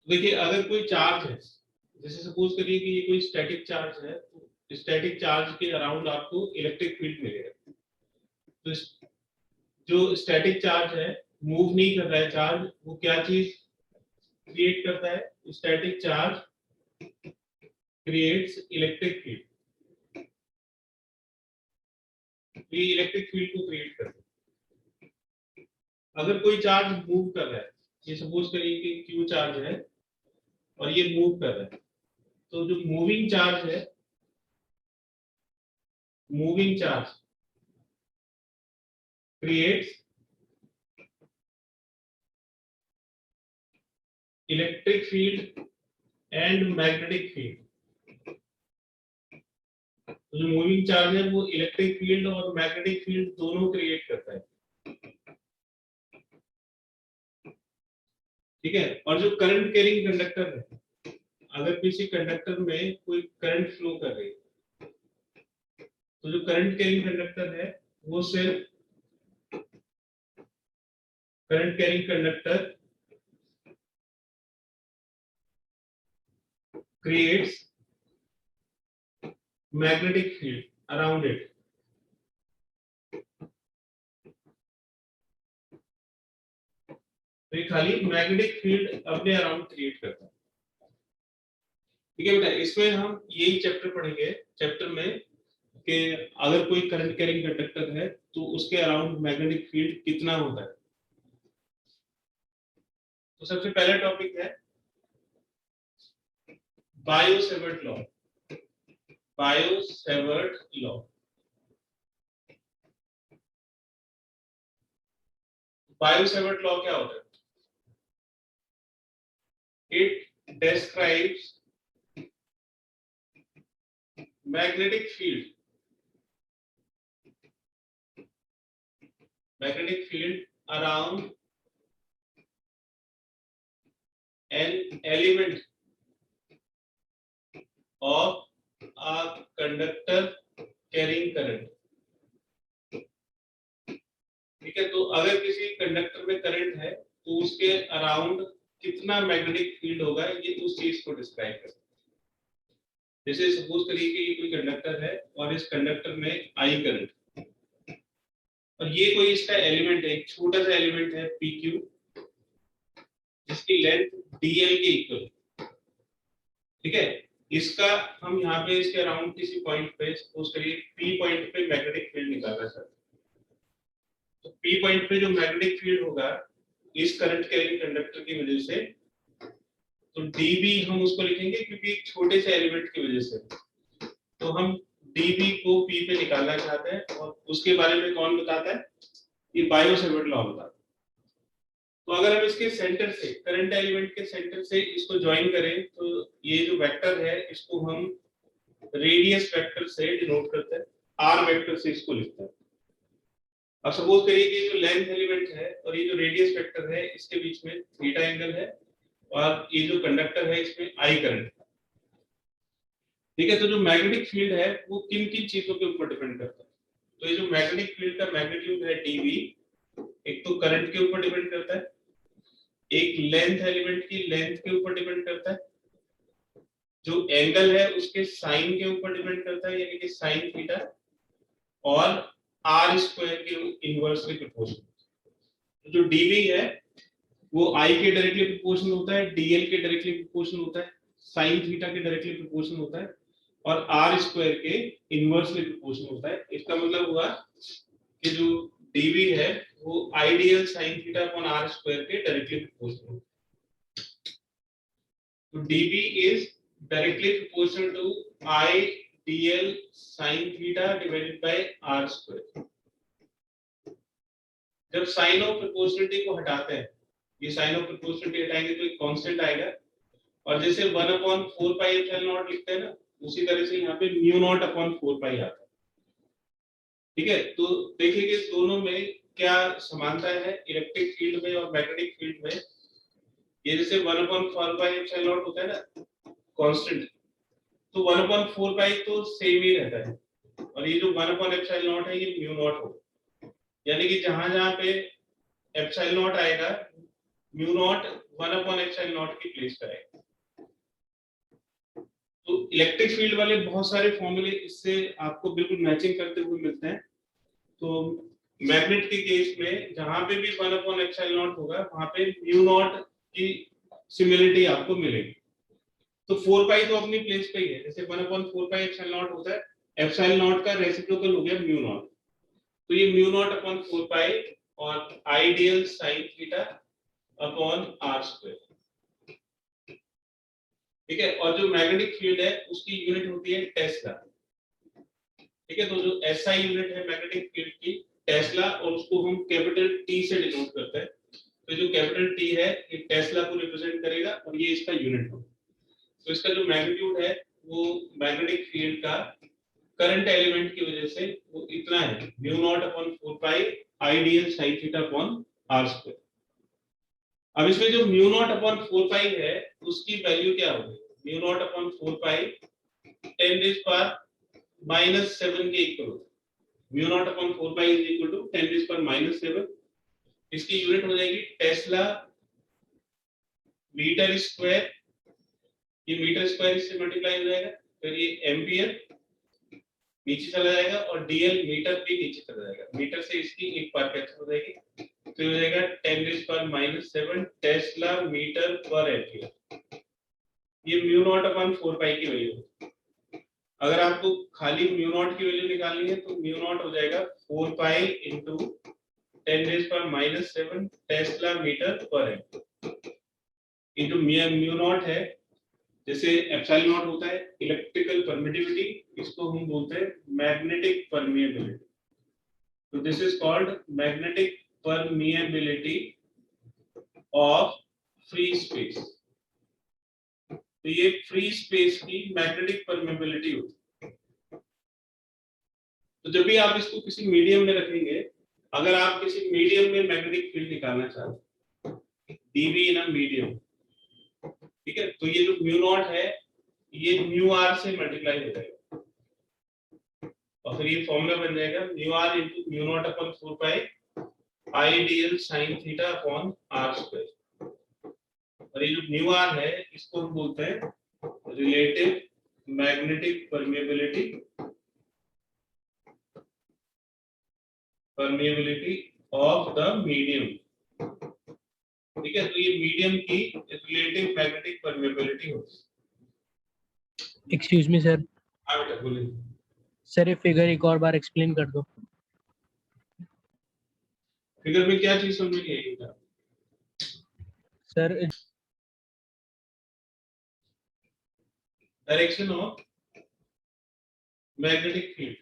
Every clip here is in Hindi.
देखिए अगर कोई चार्ज है, जैसे सपोज करिए कि ये कोई स्टैटिक चार्ज है, तो स्टैटिक चार्ज के अराउंड आपको इलेक्ट्रिक फील्ड मिलेगा। तो जो स्टैटिक चार्ज है, मूव नहीं कर रहा है चार्ज, वो क्या चीज क्रिएट करता है? Static charge creates electric field, ये इलेक्ट्रिक फील्ड को क्रिएट करता है। अगर कोई चार्ज मूव कर रहा है, ये सपोज करिए कि क्यू चार्ज है और ये मूव कर रहा है, तो जो मूविंग चार्ज है, moving charge creates electric field and magnetic field. तो जो मूविंग चार्ज है वो इलेक्ट्रिक फील्ड और मैग्नेटिक फील्ड दोनों क्रिएट करता है, ठीक है। और जो करंट कैरिंग कंडक्टर है, अगर किसी कंडक्टर में कोई करंट फ्लो कर रही है, तो जो करंट कैरिंग कंडक्टर है वो सिर्फ current carrying conductor creates magnetic field around it. तो ये खाली मैग्नेटिक फील्ड अपने अराउंड क्रिएट करता है, ठीक है बेटा। इसमें हम यही चैप्टर पढ़ेंगे, चैप्टर में कि अगर कोई करंट कैरिंग कंडक्टर है तो उसके अराउंड मैग्नेटिक फील्ड कितना होता है। तो सबसे पहला टॉपिक है Biot-Savart law. Biot-Savart law, Biot-Savart law क्या होता है? It describes magnetic field, magnetic field around an element of a conductor carrying current, ठीक है। तो अगर किसी कंडक्टर में करंट है तो उसके अराउंड कितना मैग्नेटिक फील्ड होगा, ये उस चीज को डिस्क्राइब करता है। जैसे सपोज करिए कि ये कोई कंडक्टर है और इस कंडक्टर में आई करंट, और ये कोई इसका एलिमेंट है, एक छोटा सा एलिमेंट है PQ, जिसकी लेंथ DL के इक्वल, ठीक है। इसका हम यहाँ पे इसके अराउंड किसी पॉइंट पे सपोज करिए P पॉइंट पे मैग्नेटिक फील्ड निकालना चाहते हैं, तो P पॉइंट पे जो मैग्नेटिक फील्ड होगा इस करंट कैरिंग कंडक्टर की वजह से, तो dB हम उसको लिखेंगे क्योंकि एक छोटे से एलिमेंट की वजह से, तो हम dB को P पे निकालना चाहते हैं। और उसके बारे में कौन बताता है? ये बायो-सेवर्ट लॉ बताता है। तो अगर हम इसके सेंटर से, करंट एलिमेंट के सेंटर से इसको ज्वाइन करें, तो ये जो वेक्टर है इसको हम रेडियस वेक्टर से डिनोट करते हैं, R वेक्टर से इसको लिखते हैं। अब सपोज करिए कि जो लेंथ एलिमेंट है और ये जो रेडियस वेक्टर है, इसके बीच में थीटा एंगल है, और ये जो कंडक्टर है इसमें I करंट, ठीक है। तो जो मैग्नेटिक फील्ड है वो किन किन चीजों के ऊपर डिपेंड करता है? तो ये जो मैग्नेटिक फील्ड का मैग्नीट्यूड है dV, एक तो करंट के ऊपर डिपेंड करता है, एक लेंथ एलिमेंट की लेंथ के ऊपर डिपेंड करता है, जो एंगल है उसके साइन के ऊपर डिपेंड करता है, यानी कि साइन थीटा, और R स्क्वायर के इनवर्सली प्रोपोर्शनल। जो dV है वो I के डायरेक्टली प्रोपोर्शनल होता है, DL के डायरेक्टली प्रोपोर्शनल होता है, साइन थीटा के डायरेक्टली प्रोपोर्शनल होता है, और R स्क्वायर के इनवर्सली प्रोपोर्शनल होता है। इसका मतलब हुआ कि जो dV है वो ideal sine theta upon R square के डायरेक्टली प्रोपोर्शनल होता है। तो dV is directly proportional to IDL sin theta divided by R square. जब साइन ऑफ प्रोपोर्शनलिटी को हटाते हैं, ये साइन ऑफ प्रोपोर्शनलिटी हटाएंगे तो एक कांस्टेंट आएगा, और जैसे 1/4 पाई एप्सिलॉन नॉट लिखते हैं ना, उसी तरह से यहाँ पे म्यू नॉट अपॉन 4 पाई आता है, ठीक है। तो देखिए कि दोनों में क्या समानता है इलेक्ट्रिक फील्ड में और मैग्नेटिक फील्ड में। ये जैसे 1/4 पाई एप्सिलॉन नॉट होता है ना कांस्टेंट, तो 1/4 पाई तो सेम ही रहता है, और ये जो 1/एप्सिलॉन नॉट है ये म्यू नॉट होगा, यानी कि जहां जहां पे एप्सिलॉन नॉट आएगा म्यू नॉट 1/ε0 की प्लेस पर आएगा। तो इलेक्ट्रिक फील्ड वाले बहुत सारे फॉर्मूले इससे आपको बिल्कुल मैचिंग करते हुए मिलते हैं। तो मैग्नेट के केस में जहां पे भी 1/ε0 होगा वहां पे म्यू नॉट की सिमिलरिटी आपको मिलेगी। तो 4 पाई तो अपनी प्लेस पे ही है, जैसे 1/4πε0 होता है, ε0 का रेसिप्रोकल हो गया म्यू नॉट, तो ये म्यू नॉट अपॉन 4 पाई और ideal sine theta upon R square. ठीक है, और जो मैग्नेटिक फील्ड है उसकी यूनिट होती है टेस्ला। ठीक है, तो जो एसआई यूनिट है मैग्नेटिक फील्ड की टेस्ला, और उसको हम कैपिटल टी से डिनोट करते हैं। तो जो कैपिटल टी है ये टेस्ला को रिप्रेजेंट करेगा और ये इसका यूनिट होगा। तो इसका जो मैग्नीट्यूड है वो मैग्नेटिक फील्ड का करंट एलिमेंट की वजह से वो इतना है, mu naught upon 4 pi ideal sine theta upon R square. अब इसमें जो म्यू नॉट अपॉन 4 पाई है उसकी वैल्यू क्या होगी? म्यू नॉट अपॉन 4 पाई 10⁻⁻7 के इक्वल होता है। Mu naught upon 4 pi is equal to 10⁻⁻7। इसकी यूनिट हो जाएगी टेस्ला मीटर स्क्वायर, ये मीटर स्क्वायर इससे मल्टीप्लाई हो जाएगा, फिर ये एम्पियर नीचे चला जाएगा और डीएल मीटर भी नीचे चला जाएगा, मीटर से इसकी एक बार कैंसिल हो जाएगी, तो हो जाएगा 10⁻⁻7 टेस्ला मीटर पर एम्पियर। ये म्यू नॉट अपॉन 4 पाई की वैल्यू। अगर आपको खाली म्यू नॉट की वैल्यू निकालनी है तो म्यू नॉट हो जाएगा 4 पाई इंटू 10⁻⁻7 टेस्ला मीटर पर एम्पियर इंटू म्यू नॉट है, जैसे एप्सिलॉन नॉट होता है इलेक्ट्रिकल परमिटिविटी, इसको हम बोलते हैं मैग्नेटिक परमिएबिलिटी। तो this is called magnetic permeability of free space. तो ये फ्री स्पेस की मैग्नेटिक परमिएबिलिटी होती है। तो जब भी आप इसको किसी मीडियम में रखेंगे, अगर आप किसी मीडियम में मैग्नेटिक फील्ड निकालना चाहते हैं, डीवी इन अ मीडियम, ठीक है, तो ये जो म्यू नॉट है ये म्यू आर से मल्टीप्लाई हो जाएगा और फिर ये फॉर्मूला बन जाएगा mu R into mu naught upon 4 pi ideal sine theta upon R square. और ये जो म्यू आर है इसको हम बोलते हैं relative magnetic permeability of the medium. ठीक है, तो ये मीडियम की रिलेटिव मैग्नेटिक परमिएबिलिटी होती है। Excuse me sir. हाँ बेटा बोलिए। सर ये फिगर एक और बार एक्सप्लेन कर दो। फिगर में क्या चीज समझ नहीं आई बेटा? Sir direction of magnetic field.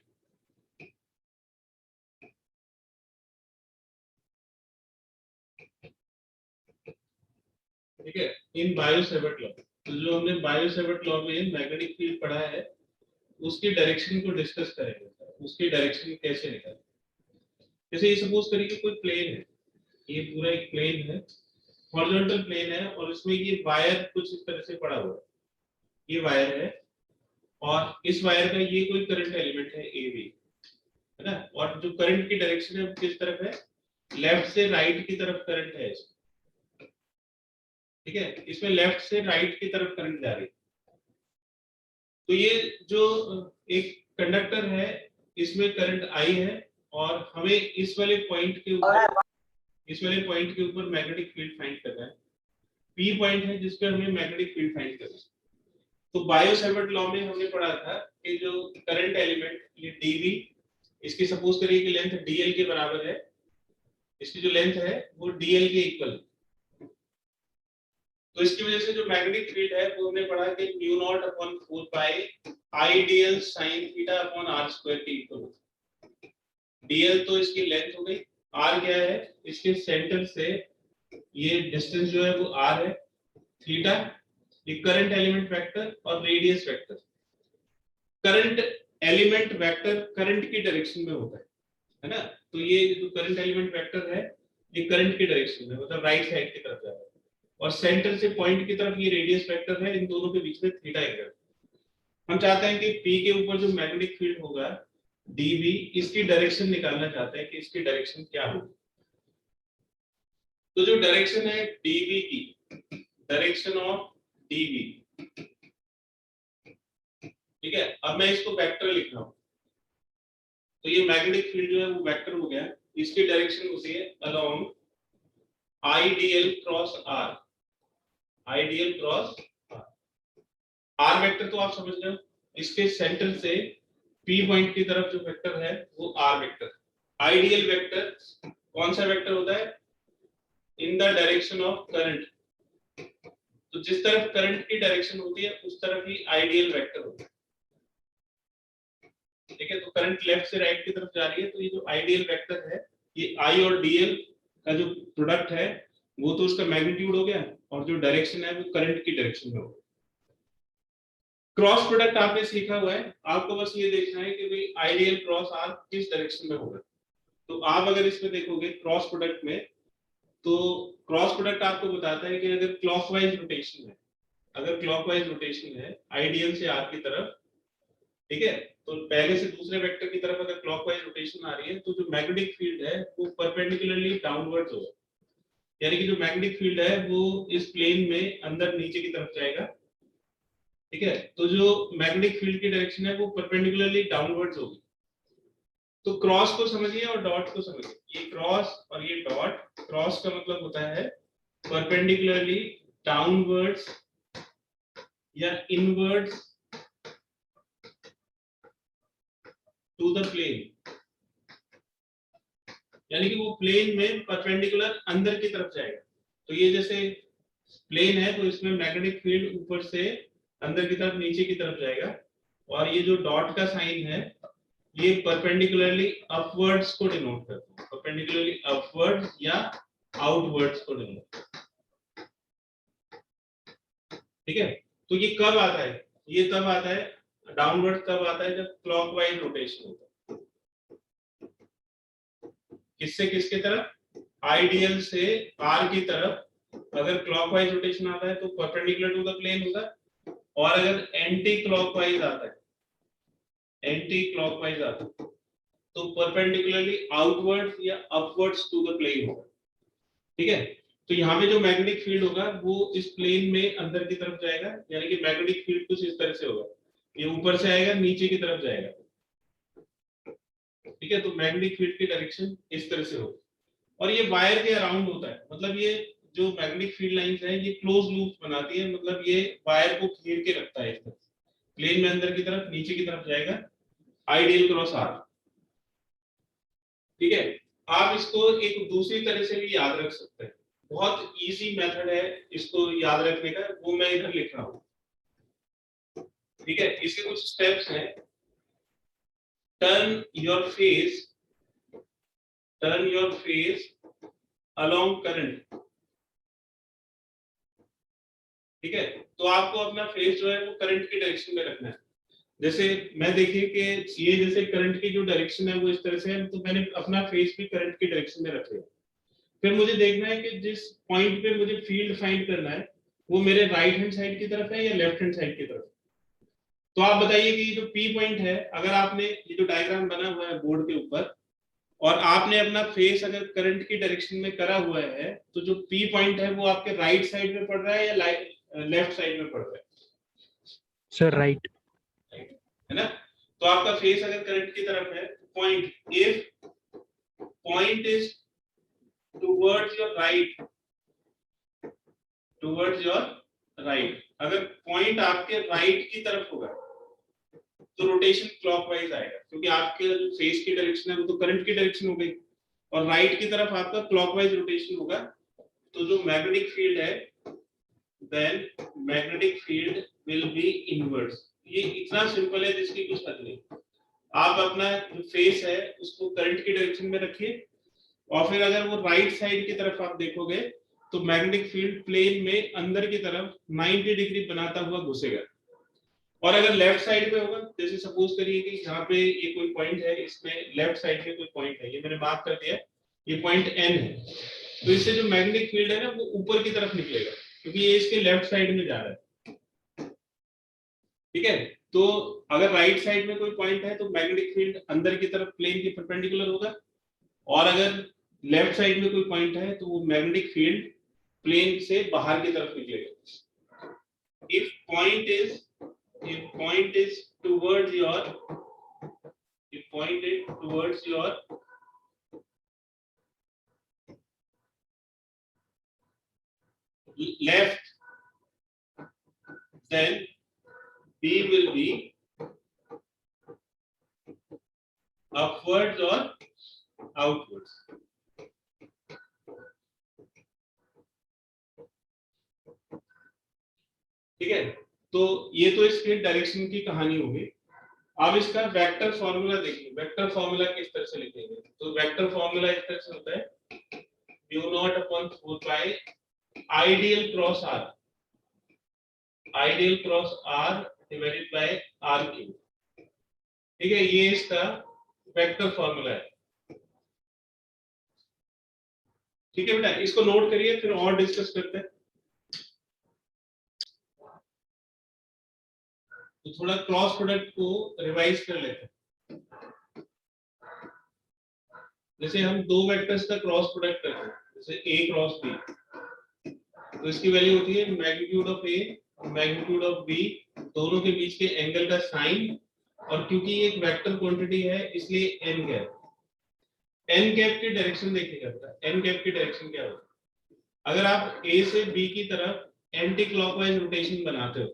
ठीक है, इन बायो-सेवर्ट लॉ, तो जो हमने बायो-सेवर्ट लॉ में मैग्नेटिक फील्ड पढ़ा है उसकी डायरेक्शन को डिस्कस करेंगे, उसकी डायरेक्शन कैसे निकालें। जैसे ये सपोज करिए कि कोई प्लेन है, ये पूरा एक प्लेन है, हॉरिजॉन्टल प्लेन है और इसमें ये वायर कुछ इस तरह से पड़ा हुआ है, ये वायर है और इस वायर का ये कोई करंट एलिमेंट है ए बी, है ना, और जो करंट की डायरेक्शन है किस तरफ है? लेफ्ट से राइट की तरफ करंट है इसमें। ठीक है, इसमें लेफ्ट से राइट की तरफ करंट जा रही है। तो ये जो एक कंडक्टर है इसमें करंट आई है और हमें इस वाले पॉइंट के ऊपर मैग्नेटिक फील्ड फाइंड करना है। पी पॉइंट है जिस पे हमें मैग्नेटिक फील्ड फाइंड करना है। तो बायो-सेवर्ट लॉ में हमने पढ़ा था कि जो करंट एलिमेंट ये डीवी, इसकी सपोज करिए कि लेंथ डीएल के बराबर है, इसकी जो लेंथ है वो डीएल के इक्वल है। तो इसकी वजह से जो मैग्नेटिक फील्ड है वो हमने पढ़ा कि mu naught upon 4 pi ideal sine theta upon R square के इक्वल होता है। डीएल तो इसकी लेंथ हो गई, आर क्या है? इसके सेंटर से ये डिस्टेंस जो है वो आर है, थीटा ये करंट एलिमेंट वेक्टर और radius vector. Current element vector current की डायरेक्शन में होता है ना, तो ये जो करंट एलिमेंट वेक्टर है ये करंट की डायरेक्शन में, मतलब राइट साइड की तरफ जा रहा है, और सेंटर से पॉइंट की तरफ ये रेडियस वेक्टर है, इन दोनों के बीच में थीटा एंगल। हम चाहते हैं कि पी के ऊपर जो मैग्नेटिक फील्ड होगा डीवी, इसकी डायरेक्शन निकालना चाहते हैं कि इसकी डायरेक्शन क्या होगी। तो जो डायरेक्शन है डीबी की, डायरेक्शन ऑफ डीबी, ठीक है। अब मैं इसको वेक्टर लिख रहा हूं, तो ये मैग्नेटिक फील्ड जो है वो वेक्टर हो गया। इसकी डायरेक्शन होती है along IDL cross R, IDL cross R. R vector तो आप समझ रहे हो, इसके सेंटर से पी पॉइंट की तरफ जो वेक्टर है वो आर वेक्टर। आइडियल वेक्टर कौन सा वेक्टर होता है? In the direction of current. तो जिस तरफ करंट की डायरेक्शन होती है उस तरफ ही आइडियल वेक्टर होता है, ठीक है। तो करंट लेफ्ट से राइट की तरफ जा रही है, तो ये जो आइडियल वेक्टर है, ये आई और डीएल का जो प्रोडक्ट है वो तो उसका मैग्नीट्यूड हो गया, और जो डायरेक्शन है वो करंट की डायरेक्शन में होगा। क्रॉस प्रोडक्ट आपने सीखा हुआ है, आपको बस ये देखना है कि भाई आइडियल क्रॉस आर किस डायरेक्शन में होगा। तो आप अगर इसमें देखोगे क्रॉस प्रोडक्ट में, तो क्रॉस प्रोडक्ट आपको बताता है कि अगर क्लॉकवाइज रोटेशन है, अगर क्लॉकवाइज रोटेशन है आइडियल से आर की तरफ, ठीक है, तो पहले से दूसरे वेक्टर की तरफ अगर क्लॉकवाइज रोटेशन आ रही है, तो जो मैग्नेटिक फील्ड है वो परपेंडिकुलरली डाउनवर्ड्स होगा। यानी कि जो मैग्नेटिक फील्ड है वो इस प्लेन में अंदर नीचे की तरफ जाएगा, ठीक है। तो जो मैग्नेटिक फील्ड की डायरेक्शन है वो परपेंडिकुलरली डाउनवर्ड्स होगी। तो क्रॉस को समझिए और डॉट को समझिए, ये क्रॉस और ये डॉट। क्रॉस का मतलब होता है परपेंडिकुलरली डाउनवर्ड्स या इनवर्ड्स टू द प्लेन, यानी कि वो प्लेन में परपेंडिकुलर अंदर की तरफ जाएगा। तो ये जैसे प्लेन है तो इसमें मैग्नेटिक फील्ड ऊपर से अंदर की तरफ नीचे की तरफ जाएगा, और ये जो डॉट का साइन है ये परपेंडिकुलरली अपवर्ड्स को डिनोट करता है, परपेंडिकुलरली अपवर्ड्स या आउटवर्ड्स को डिनोट, ठीक है। तो ये कब आता है? ये तब आता है, डाउनवर्ड तब आता है जब क्लॉकवाइज रोटेशन होता है। किससे किसके तरफ? आइडियल से आर की तरफ अगर क्लॉकवाइज रोटेशन आता है तो परपेंडिकुलर टू द प्लेन होगा, और अगर एंटी क्लॉकवाइज आता है, एंटी क्लॉकवाइज आता है तो परपेंडिकुलरली आउटवर्ड्स या अपवर्ड्स टू द प्लेन होगा, ठीक है। तो यहाँ पे जो मैग्नेटिक फील्ड होगा वो इस प्लेन में अंदर की तरफ जाएगा, यानी कि मैग्नेटिक फील्ड कुछ इस तरह से होगा, ये ऊपर से आएगा नीचे की तरफ जाएगा, ठीक है। तो मैग्नेटिक फील्ड की डायरेक्शन इस तरह से होगी, और ये वायर के अराउंड होता है। मतलब ये जो मैग्नेटिक फील्ड लाइंस है ये क्लोज लूप बनाती है, मतलब ये वायर को घेर के रखता है इस तरह से, प्लेन में अंदर की तरफ नीचे की तरफ जाएगा, आइडियल क्रॉस आर, ठीक है। आप इसको एक दूसरी तरह से भी याद रख सकते हैं, बहुत इजी मेथड है इसको याद रखने का, वो मैं इधर लिख रहा हूं, ठीक है। इसके कुछ स्टेप्स हैं। Turn your face, turn your face along current, ठीक है। तो आपको अपना फेस जो है वो करंट की डायरेक्शन में रखना है। जैसे मैं देखिए कि ये जैसे करंट की जो डायरेक्शन है वो इस तरह से है, तो मैंने अपना फेस भी करंट की डायरेक्शन में रख लिया। फिर मुझे देखना है कि जिस पॉइंट पे मुझे फील्ड फाइंड करना है वो मेरे राइट हैंड साइड की तरफ है या लेफ्ट हैंड साइड की तरफ। तो आप बताइए कि ये जो पी पॉइंट है, अगर आपने ये जो डायग्राम बना हुआ है बोर्ड के ऊपर, और आपने अपना फेस अगर करंट की डायरेक्शन में करा हुआ है, तो जो पी पॉइंट है वो आपके राइट साइड में पड़ रहा है या लेफ्ट साइड में पड़ रहा है? Sir right. है ना। तो आपका फेस अगर करंट की तरफ है, point, if point is towards your right, towards your right, अगर पॉइंट आपके राइट की तरफ होगा तो रोटेशन क्लॉकवाइज आएगा, क्योंकि आपके जो फेस की डायरेक्शन है वो तो करंट की डायरेक्शन हो गई, और राइट की तरफ आपका क्लॉकवाइज रोटेशन होगा। तो जो मैग्नेटिक फील्ड है, then magnetic field will be inverse. ये इतना सिंपल है जिसकी कुछ हद नहीं। आप अपना जो फेस है उसको करंट की डायरेक्शन में रखिए, और फिर अगर वो राइट साइड की तरफ आप देखोगे तो मैग्नेटिक फील्ड प्लेन में अंदर की तरफ 90 डिग्री बनाता हुआ घुसेगा। और अगर लेफ्ट साइड पे होगा, जैसे सपोज करिए कि यहाँ पे ये कोई पॉइंट है, इसमें लेफ्ट साइड में कोई पॉइंट है, ये मैंने मार्क कर दिया, ये पॉइंट एन है, तो इससे जो मैग्नेटिक फील्ड है ना वो ऊपर की तरफ निकलेगा, क्योंकि ये इसके लेफ्ट साइड में जा रहा है, ठीक है। तो अगर राइट साइड में कोई पॉइंट है तो मैग्नेटिक फील्ड अंदर की तरफ प्लेन के परपेंडिकुलर होगा, और अगर लेफ्ट साइड में कोई पॉइंट है तो वो मैग्नेटिक फील्ड प्लेन से बाहर की तरफ निकलेगा। if point is towards your if point is towards your left, then B will be upwards or outwards। ठीक है, तो ये तो इसके डायरेक्शन की कहानी हो गई। अब इसका वेक्टर फॉर्मूला देखिए, वेक्टर फॉर्मूला किस तरह से लिखेंगे। तो वेक्टर फॉर्मूला इस तरह से होता है mu naught upon 4 pi ideal cross R, ideal cross R divided by R cube. ठीक है, ये इसका वेक्टर फॉर्मूला है। ठीक है बेटा, इसको नोट करिए, फिर और डिस्कस करते हैं। तो थोड़ा क्रॉस प्रोडक्ट को रिवाइज कर लेते हैं। जैसे हम दो वेक्टर्स का क्रॉस प्रोडक्ट करते हैं, जैसे a क्रॉस b, तो इसकी वैल्यू होती है मैग्नीट्यूड ऑफ a और मैग्नीट्यूड ऑफ b, दोनों के बीच के एंगल का साइन। और क्योंकि ये एक वेक्टर क्वांटिटी है इसलिए n कैप, n कैप की डायरेक्शन देखिएगा बेटा, n कैप की डायरेक्शन क्या होती है। अगर आप a से b की तरफ एंटी क्लॉकवाइज रोटेशन बनाते हो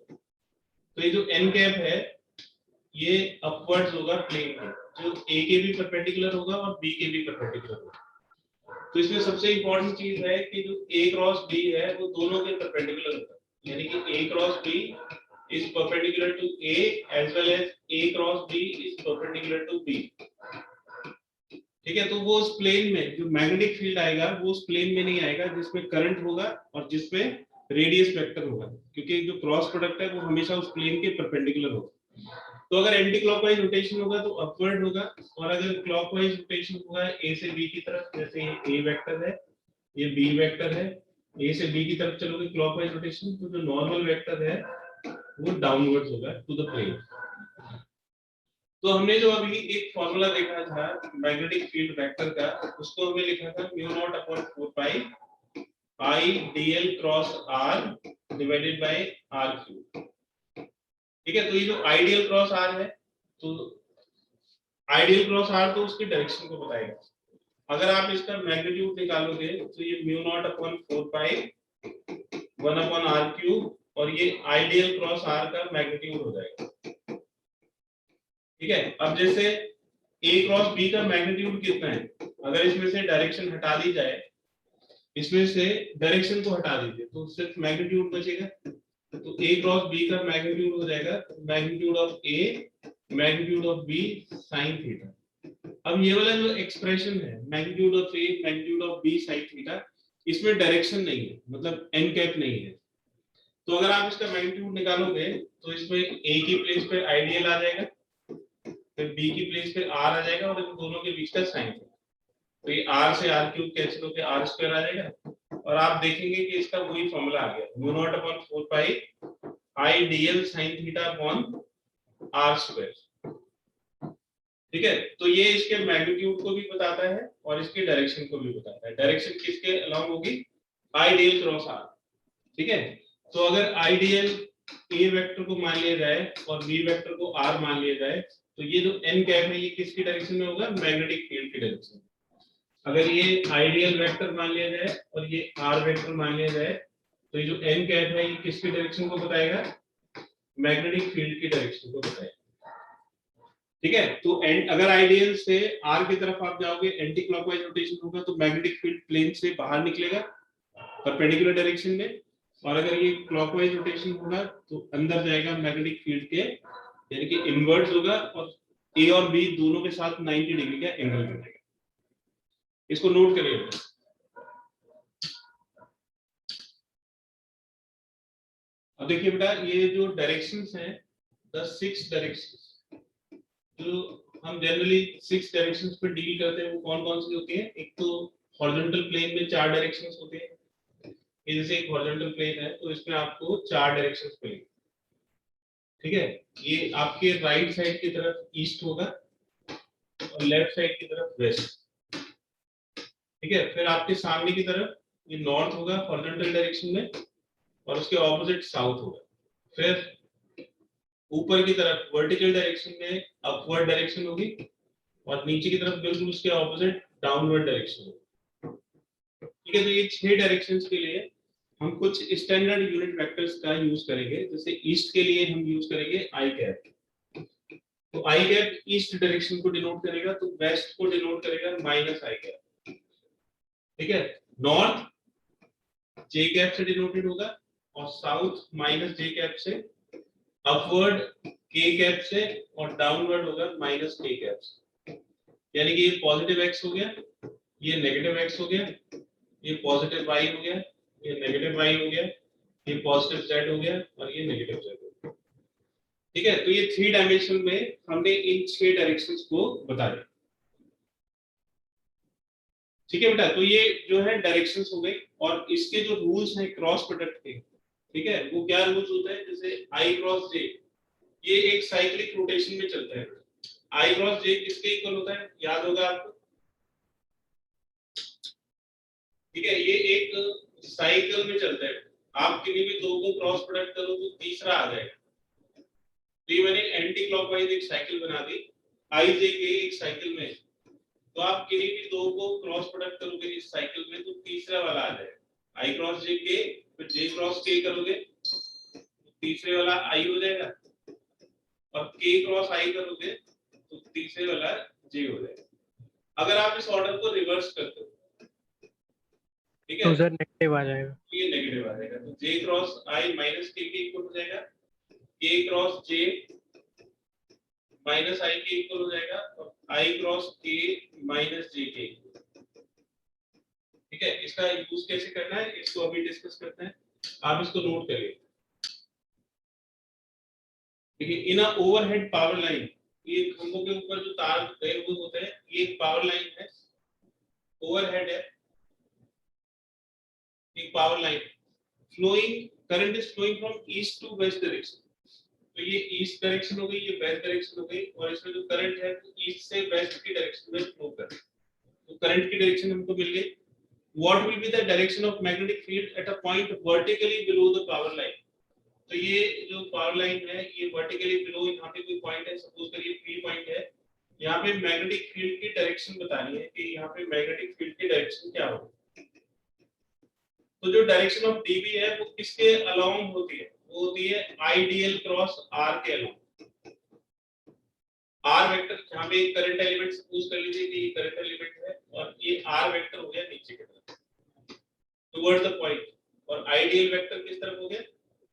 तो ये जो n कैप है ये अपवर्ड्स होगा प्लेन में, जो a के भी परपेंडिकुलर होगा और b के भी परपेंडिकुलर होगा। तो इसमें सबसे इंपॉर्टेंट चीज है कि जो a क्रॉस b है वो दोनों के परपेंडिकुलर होगा, यानी कि a cross b is perpendicular to a as well as a cross b is perpendicular to b। ठीक है, तो वो उस प्लेन में जो मैग्नेटिक फील्ड आएगा वो उस प्लेन में नहीं आएगा जिसमें करंट होगा और जिसमें रेडियस वेक्टर होगा, क्योंकि जो क्रॉस प्रोडक्ट है वो हमेशा उस प्लेन के परपेंडिकुलर होगा। तो अगर एंटी क्लॉकवाइज रोटेशन होगा तो अपवर्ड होगा, और अगर क्लॉकवाइज रोटेशन होगा a से b की तरफ, जैसे ये a वेक्टर है ये b वेक्टर है, a से b की तरफ चलोगे क्लॉकवाइज रोटेशन, तो जो नॉर्मल वेक्टर है वो डाउनवर्ड्स होगा टू द प्लेन। तो हमने जो अभी एक फॉर्मूला देखा था मैग्नेटिक फील्ड वेक्टर का, उसको हमने लिखा था mu naught upon 4 pi I DL cross R divided by R cube. ठीक है, तो ये जो आइडियल क्रॉस आर है, तो आइडियल क्रॉस आर तो उसकी डायरेक्शन को बताएगा। अगर आप इसका मैग्नीट्यूड निकालोगे तो ये mu naught upon 4 pi 1 upon R cube, और ये आइडियल क्रॉस आर का मैग्नीट्यूड हो जाएगा। ठीक है, अब जैसे a क्रॉस b का मैग्नीट्यूड कितना है, अगर इसमें से डायरेक्शन हटा दी जाए, इसमें से डायरेक्शन को हटा दीजिए तो सिर्फ मैग्नीट्यूड बचेगा। तो a क्रॉस b का मैग्नीट्यूड हो जाएगा magnitude of a magnitude of b sin theta. अब ये वाला जो एक्सप्रेशन है magnitude of a magnitude of b sin theta, इसमें डायरेक्शन नहीं है, मतलब n कैप नहीं है। तो अगर आप इसका मैग्नीट्यूड निकालोगे तो इसमें a की प्लेस पे आइडियल आ जाएगा, फिर b की प्लेस पे r आ जाएगा, और इन दोनों के बीच का साइन। तो ये r से r क्यूब कैंसिल होकर r स्क्वायर आ जाएगा, और आप देखेंगे कि इसका वही फॉर्मूला आ गया mu naught upon 4 pi I dl sin theta upon r square. ठीक है, तो ये इसके मैग्नीट्यूड को भी बताता है और इसके डायरेक्शन को भी बताता है। डायरेक्शन किसके अलोंग होगी, आइडियल क्रॉस r। ठीक है, तो अगर आइडियल a वेक्टर को मान लिया जाए और b वेक्टर को r मान लिया जाए, तो ये जो n कैप है ये किसकी डायरेक्शन में होगा, मैग्नेटिक फील्ड की डायरेक्शन। अगर ये आइडियल वेक्टर मान लिया जाए और ये r वेक्टर मान लिया जाए, तो ये जो n कैप है ये किसकी डायरेक्शन को बताएगा, मैग्नेटिक फील्ड की डायरेक्शन को बताएगा। ठीक है, तो अगर आइडियल से r की तरफ आप जाओगे एंटी क्लॉकवाइज रोटेशन होगा तो मैग्नेटिक फील्ड प्लेन से बाहर निकलेगा परपेंडिकुलर डायरेक्शन में, और अगर ये क्लॉकवाइज रोटेशन होगा तो अंदर जाएगा मैग्नेटिक फील्ड के, यानी कि इनवर्ट्स होगा, और a और b दोनों के साथ 90 डिग्री का एंगल बनेगा। इसको नोट करिए। अब देखिए बेटा, ये जो डायरेक्शंस हैं, द 6 डायरेक्शंस जो हम जनरली 6 डायरेक्शंस पे डील करते हैं वो कौन कौन सी होती है। एक तो हॉरिजॉन्टल प्लेन में 4 डायरेक्शंस होते हैं, ये जैसे एक हॉरिजॉन्टल प्लेन है तो इसमें आपको 4 डायरेक्शंस मिलेंगे। ठीक है, ये आपके राइट साइड की तरफ ईस्ट होगा और लेफ्ट साइड की तरफ वेस्ट। ठीक है, फिर आपके सामने की तरफ ये नॉर्थ होगा हॉरिजॉन्टल डायरेक्शन में और उसके ऑपोजिट साउथ होगा। फिर ऊपर की तरफ वर्टिकल डायरेक्शन में अपवर्ड डायरेक्शन होगी और नीचे की तरफ बिल्कुल उसके ऑपोजिट डाउनवर्ड डायरेक्शन होगी। ठीक है, तो ये 6 डायरेक्शंस के लिए हम कुछ स्टैंडर्ड यूनिट वेक्टर्स का यूज करेंगे। जैसे ईस्ट के लिए हम यूज करेंगे आई कैप, तो आई कैप ईस्ट डायरेक्शन को डिनोट करेगा, तो वेस्ट को डिनोट करेगा माइनस आई कैप। ठीक है, नॉर्थ जे कैप से डिनोटेड होगा और साउथ माइनस जे कैप से, अपवर्ड के कैप से और डाउनवर्ड होगा माइनस के कैप से। यानी कि ये पॉजिटिव एक्स हो गया, ये नेगेटिव एक्स हो गया, ये पॉजिटिव वाई हो गया, ये नेगेटिव वाई हो गया, ये पॉजिटिव जेड हो गया और ये नेगेटिव जेड हो गया। ठीक है, तो ये 3 डायमेंशन में हमने इन 6 डायरेक्शंस को बता दिया। ठीक है बेटा, तो ये जो है डायरेक्शंस हो गई और इसके जो रूल्स हैं क्रॉस प्रोडक्ट के, ठीक है, वो क्या रूल्स होते हैं? जैसे आई क्रॉस जे, ये एक साइक्लिक रोटेशन में चलता है। आई क्रॉस जे किसके इक्वल होता है, याद होगा आपको? ठीक है, ये एक साइकिल में चलता है। आप किसी भी दो को क्रॉस प्रोडक्ट करो तो तीसरा आ जाएगा। तो ये मैंने एंटी क्लॉकवाइज एक साइकिल बना दी आई जे के एक साइकिल में, तो आप किसी भी दो को क्रॉस प्रोडक्ट करोगे इस साइकिल में तो तीसरा वाला आ जाएगा। आई क्रॉस जे के, फिर जे क्रॉस के करोगे तो तीसरे वाला आई हो जाएगा, और के क्रॉस आई करोगे तो तीसरे वाला जे हो जाएगा। अगर आप इस ऑर्डर को रिवर्स करते हो, ठीक है, तो सर नेगेटिव आ जाएगा, ये नेगेटिव आ जाएगा। तो जे क्रॉस आई माइनस के इक्वल हो जाएगा, के क्रॉस जे माइनस आई के इक्वल हो जाएगा और आई क्रॉस के माइनस जे के। ठीक है, इसका यूज कैसे करना है इसको अभी डिस्कस करते हैं, आप इसको नोट करिए। देखिए, इन अ ओवरहेड पावर लाइन, ये खंभों के ऊपर जो तार गए हुए होते हैं, ये एक पावर लाइन है, ओवरहेड है, एक power line flowing, current is flowing from east to west direction. तो ये ईस्ट डायरेक्शन हो गई, ये वेस्ट डायरेक्शन हो गई, और इसमें जो करंट है वो ईस्ट से वेस्ट की डायरेक्शन में फ्लो कर रहा है। तो करंट की डायरेक्शन हमको मिल गई। What will be the direction of magnetic field at a point vertically below the power line? तो ये जो पावर लाइन है ये वर्टिकली बिलो, यहाँ पे कोई पॉइंट है, सपोज करिए P पॉइंट है, यहाँ पे मैग्नेटिक फील्ड की डायरेक्शन बतानी है कि यहाँ पे मैग्नेटिक फील्ड की डायरेक्शन क्या होगी। तो जो डायरेक्शन ऑफ डीबी है वो किसके अलोंग होती है? वो होती है आईडीएल क्रॉस आर के अलोंग। आर वेक्टर, जहाँ पे करंट एलिमेंट सपोज कर लीजिए कि ये करंट एलिमेंट है और ये आर वेक्टर हो गया नीचे की तरफ टुवर्ड्स द पॉइंट, और आइडियल वेक्टर किस तरफ हो गया?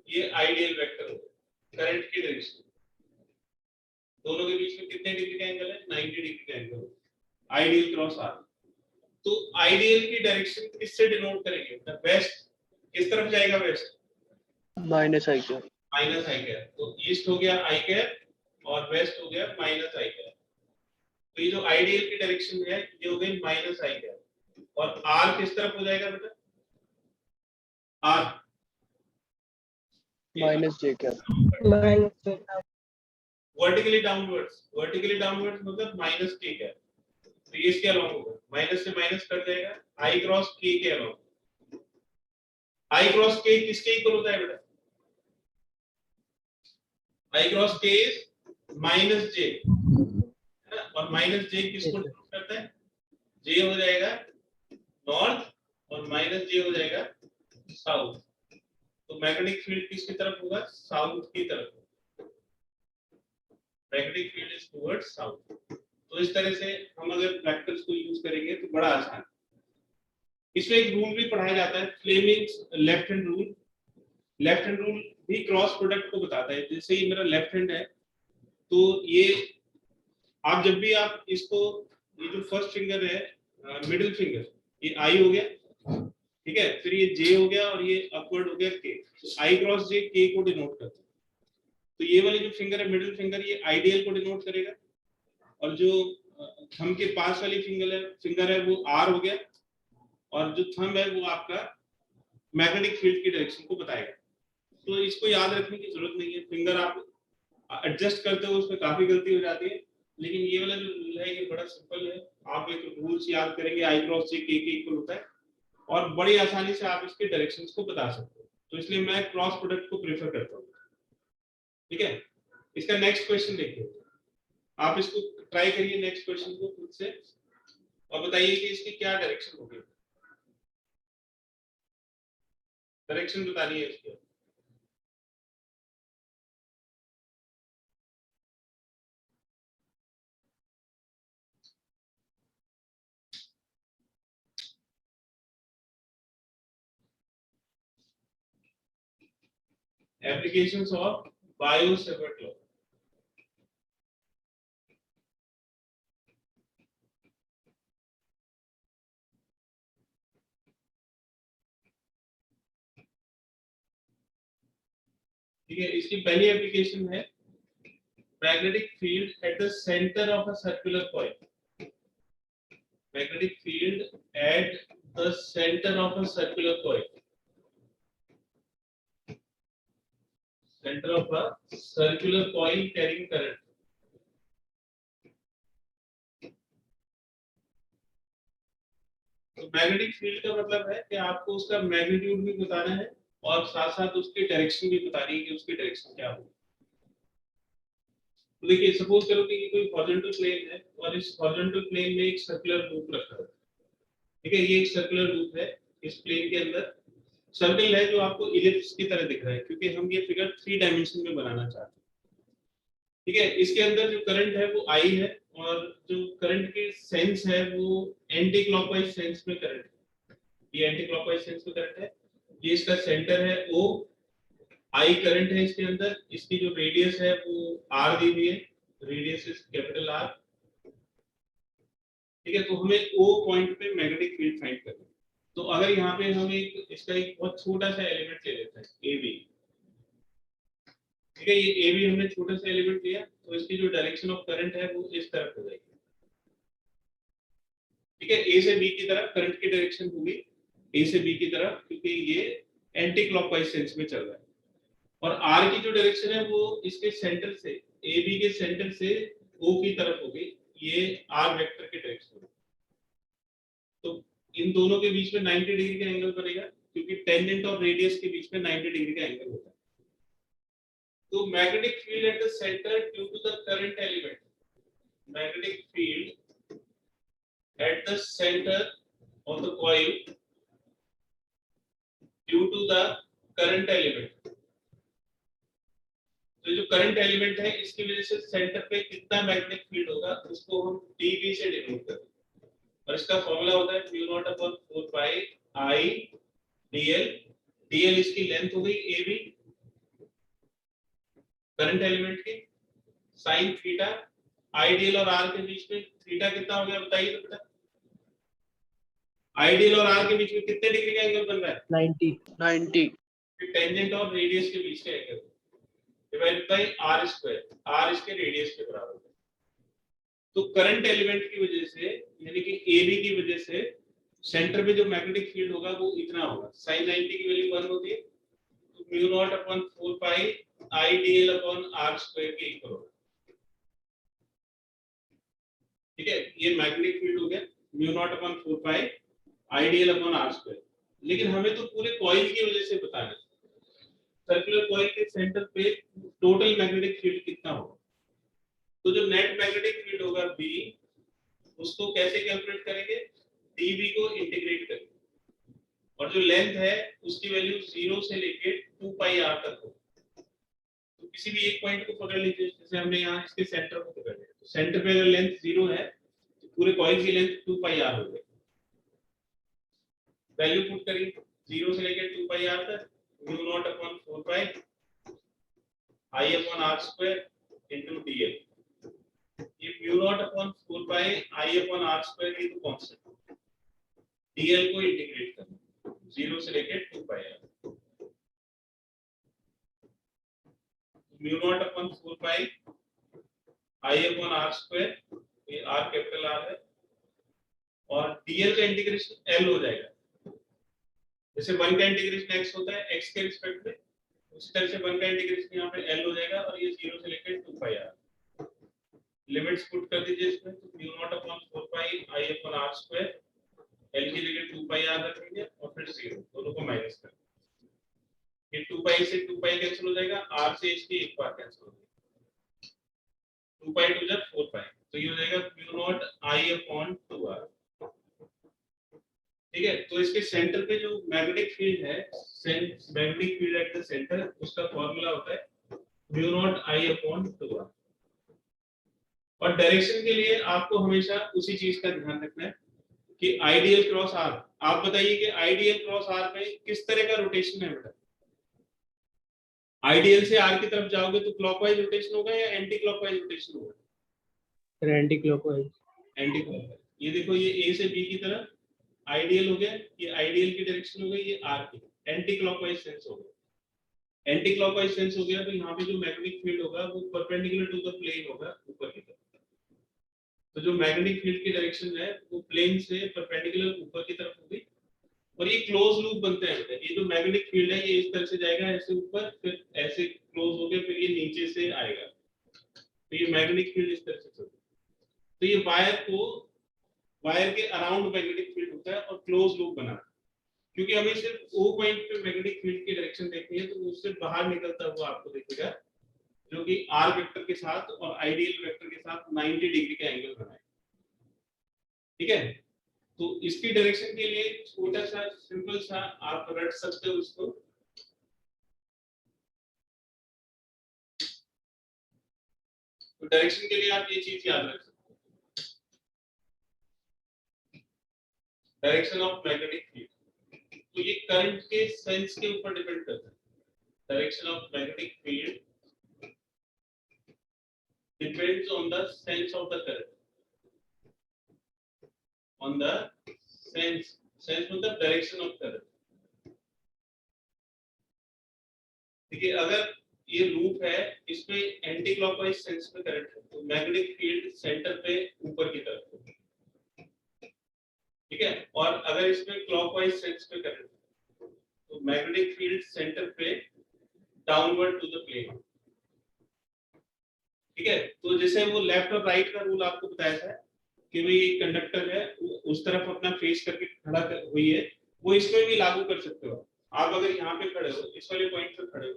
ये आइडियल वेक्टर हो गया करंट की डायरेक्शन। दोनों के बीच में कितने डिग्री का एंगल है? 90 डिग्री का एंगल, आइडियल क्रॉस आर। तो आइडियल की डायरेक्शन किससे डिनोट करेंगे? वेस्ट। किस तरफ जाएगा waste? Minus I cap, minus I cap. तो ईस्ट हो गया आई कैप और वेस्ट हो गया माइनस आई कैप। तो ये जो आइडियल की डायरेक्शन है ये हो गई माइनस आई कैप, और आर किस तरफ हो जाएगा बेटा? R minus J cap, vertically downwards, vertically downwards मतलब माइनस के कैप। तो ये इसके अलोंग होगा, माइनस से माइनस कट जाएगा, आई क्रॉस के अलोंग। आई क्रॉस के किसके इक्वल होता है बेटा? आई क्रॉस के इज माइनस जे, है ना, और माइनस जे किसको डिनोट करता है? जे हो जाएगा नॉर्थ और माइनस जे हो जाएगा साउथ। तो मैग्नेटिक फील्ड किसकी तरफ होगा? साउथ की तरफ। Magnetic field is towards south. तो इस तरह से हम अगर वेक्टर्स को यूज करेंगे तो बड़ा आसान। इसमें एक रूल भी पढ़ाया जाता है, Fleming's left hand rule. Left hand rule भी क्रॉस प्रोडक्ट को बताता है। जैसे ये मेरा लेफ्ट हैंड है, तो ये आप जब भी आप इसको, ये जो फर्स्ट फिंगर है मिडिल फिंगर, ये आई हो गया, ठीक है, फिर ये जे हो गया और ये अपवर्ड हो गया के। तो आई क्रॉस जे के को डिनोट करता है। तो ये वाली जो फिंगर है मिडिल फिंगर, ये आइडियल को डिनोट करेगा, और जो थंब के पास वाली फिंगर है वो आर हो गया, और जो थंब है वो आपका मैग्नेटिक फील्ड की डायरेक्शन को बताएगा। तो इसको याद रखने की जरूरत नहीं है, फिंगर आप एडजस्ट करते हो उसमें काफी गलती हो जाती है, लेकिन ये वाला जो रूल है ये बड़ा सिंपल है, आप एक रूल्स याद करेंगे, आई क्रॉस जे के इक्वल होता है, और बड़ी आसानी से आप इसके डायरेक्शंस को बता सकते हो। तो इसलिए मैं क्रॉस प्रोडक्ट को प्रेफर करता हूँ। ठीक है, इसका नेक्स्ट क्वेश्चन देखिए, आप इसको ट्राई करिए नेक्स्ट क्वेश्चन को खुद से और बताइए कि इसकी क्या डायरेक्शन होगी। डायरेक्शन बतानी है इसकी। Applications of Biot-Savart law. ठीक है, इसकी पहली एप्लीकेशन है magnetic field at the centre of a circular coil. Magnetic field at the centre of a circular coil. Centre of a circular coil carrying current. तो मैग्नेटिक फील्ड का मतलब है कि आपको उसका मैग्नीट्यूड भी बताना है और साथ साथ उसकी डायरेक्शन भी बतानी है कि उसकी डायरेक्शन क्या होगी। तो देखिए, सपोज करो कि ये कोई हॉरिजॉन्टल प्लेन है और इस हॉरिजॉन्टल प्लेन में एक सर्कुलर लूप रखा है। ठीक है, ये एक सर्कुलर लूप है इस प्लेन के अंदर, सर्कल है जो आपको इलिप्स की तरह दिख रहा है क्योंकि हम ये फिगर 3 डायमेंशन में बनाना चाहते हैं। ठीक है, इसके अंदर जो करंट है वो आई है और जो करंट की सेंस है वो एंटी क्लॉकवाइज सेंस में करंट है। ये एंटी क्लॉकवाइज सेंस में करंट है। ये इसका सेंटर है ओ, आई करंट है इसके अंदर, इसकी जो रेडियस है वो आर दी हुई है, रेडियस इज कैपिटल आर। ठीक है, तो हमें ओ पॉइंट पे मैग्नेटिक फील्ड फाइंड करना है। तो अगर यहाँ पे हम एक इसका एक बहुत छोटा सा एलिमेंट ले लेते हैं ए बी। ठीक है, ये ए बी हमने छोटा सा एलिमेंट लिया तो इसकी जो डायरेक्शन ऑफ करंट है वो इस तरफ हो जाएगी। ठीक है, ए से बी की तरफ करंट की डायरेक्शन होगी, ए से बी की तरफ, क्योंकि ये एंटी क्लॉकवाइज सेंस में चल रहा है। और आर की जो डायरेक्शन है वो इसके सेंटर से, ए बी के सेंटर से ओ की तरफ होगी, ये आर वेक्टर की डायरेक्शन होगी। तो इन दोनों के बीच में 90 डिग्री का एंगल बनेगा क्योंकि टेंजेंट और रेडियस के बीच में 90 डिग्री का एंगल होता है। तो magnetic field at the centre due to the current element, magnetic field at the centre of the coil due to the current element. तो जो करंट एलिमेंट है इसकी वजह से सेंटर पे कितना मैग्नेटिक फील्ड होगा उसको हम dB से डिनोट करते हैं और इसका फॉर्मूला होता है म्यू नॉट अपॉन 4 पाई आई dl। dl इसकी लेंथ हो गई AB करंट एलिमेंट की, sin थीटा, आइडियल और r के बीच में थीटा कितना हो गया बताइए तो बेटा। आइडियल और r के बीच में कितने डिग्री का एंगल बन रहा है? 90। टेंजेंट और रेडियस के बीच का angle divide by r square, r इसके रेडियस के बराबर है। तो करंट एलिमेंट की वजह से यानी कि AB की वजह से सेंटर में जो मैग्नेटिक फील्ड होगा वो इतना होगा, sin 90 की वैल्यू 1 होती है तो म्यू नॉट अपॉन 4 पाई आई dl अपॉन r स्क्वायर के इक्वल होगा। ठीक है, ये मैग्नेटिक फील्ड हो गया म्यू नॉट अपॉन 4 पाई आई dl अपॉन r स्क्वायर। लेकिन हमें तो पूरे कॉइल की वजह से बताना है, सर्कुलर कॉइल के सेंटर पे टोटल मैग्नेटिक फील्ड कितना होगा। तो जो नेट मैग्नेटिक फील्ड होगा B, उसको कैसे कैलकुलेट करेंगे, dB को इंटीग्रेट करेंगे और जो लेंथ है उसकी वैल्यू 0 से लेके 2 पाई r तक हो। तो किसी भी एक पॉइंट को पकड़ लीजिए, जैसे हमने यहाँ इसके सेंटर को पकड़ लिया, तो सेंटर पे अगर लेंथ 0 है तो पूरे कॉइल की लेंथ 2 पाई r हो जाएगी। वैल्यू पुट करिए 0 से लेके 2 पाई r तक, mu naught upon 4 pi I upon r square into dl। ये mu naught upon 4 pi I upon r square ये तो कांस्टेंट, dl को इंटीग्रेट करना 0 से लेके 2 pi r, mu naught upon 4 pi I upon r square, ये r कैपिटल R है, और dl का इंटीग्रेशन l हो जाएगा। जैसे 1 का इंटीग्रेशन x होता है x के रिस्पेक्ट में, उसी तरह से 1 का इंटीग्रेशन यहाँ पे l हो जाएगा और ये 0 से लेकर 2 पाई r। लिमिट्स पुट कर दीजिए इसमें, तो mu naught upon 4 pi I upon R square, L की जगह 2 पाई आर रख दीजिए और फिर 0, दोनों को माइनस कर, ये 2 पाई से 2 पाई कैंसिल हो जाएगा, आर से इसकी एक बार कैंसिल हो जाएगा, 2 पाई टू जा 4 पाई, तो ये हो जाएगा mu naught I upon 2 R. ठीक है, तो इसके सेंटर पे जो मैग्नेटिक फील्ड है, magnetic field at the centre, उसका फॉर्मूला होता है mu naught I upon 2 R. और डायरेक्शन के लिए आपको हमेशा उसी चीज का ध्यान रखना है कि आइडियल क्रॉस आर, आप बताइए कि आइडियल क्रॉस आर में किस तरह का रोटेशन है बेटा? आइडियल से आर की तरफ जाओगे तो क्लॉकवाइज रोटेशन होगा या एंटी क्लॉकवाइज रोटेशन होगा? Anti clockwise. Anti clockwise. ये देखो, ये ए से बी की तरफ आइडियल हो गया, ये आइडियल की डायरेक्शन हो गई, ये आर की, एंटी क्लॉकवाइज सेंस हो गया। एंटी क्लॉकवाइज सेंस हो गया तो यहाँ पे जो मैग्नेटिक फील्ड होगा वो परपेंडिकुलर टू द प्लेन होगा, ऊपर की तरफ। तो जो मैग्नेटिक फील्ड की डायरेक्शन है वो प्लेन से परपेंडिकुलर ऊपर की तरफ होगी, और ये क्लोज लूप बनते हैं। ये जो मैग्नेटिक फील्ड है ये इस तरह से जाएगा ऐसे ऊपर, फिर ऐसे क्लोज हो गया, फिर ये नीचे से आएगा, तो ये मैग्नेटिक फील्ड इस तरह से चलता है। तो ये वायर के अराउंड मैग्नेटिक फील्ड होता है और क्लोज लूप बना, क्योंकि हमें सिर्फ ओ पॉइंट पे मैग्नेटिक फील्ड की डायरेक्शन देखनी है, तो उससे बाहर निकलता हुआ आपको दिखेगा, जो कि आर वेक्टर के साथ और आइडियल वेक्टर के साथ 90 डिग्री का एंगल बनाए। ठीक है, तो इसकी डायरेक्शन के लिए छोटा सा सिंपल सा आप रट सकते हो इसको, तो डायरेक्शन के लिए आप ये चीज याद रख सकते हो, डायरेक्शन ऑफ मैग्नेटिक फील्ड। तो ये करंट के सेंस के ऊपर डिपेंड करता है। Direction of magnetic field depends on the sense of the current, on the sense मतलब direction of current। ठीक है, अगर ये लूप है, इसमें एंटी क्लॉकवाइज सेंस में करंट है, तो मैग्नेटिक फील्ड सेंटर पे ऊपर की तरफ होगी। ठीक है, और अगर इसमें क्लॉकवाइज सेंस में करंट है, तो मैग्नेटिक फील्ड सेंटर पे डाउनवर्ड टू द प्लेन। ठीक है, तो जैसे वो लेफ्ट और राइट का रूल आपको बताया था कि भाई कंडक्टर है उस तरफ अपना फेस करके खड़ा हुई है, वो इसमें भी लागू कर सकते हो। आप अगर यहाँ पे खड़े हो, इस वाले पॉइंट पे खड़े हो,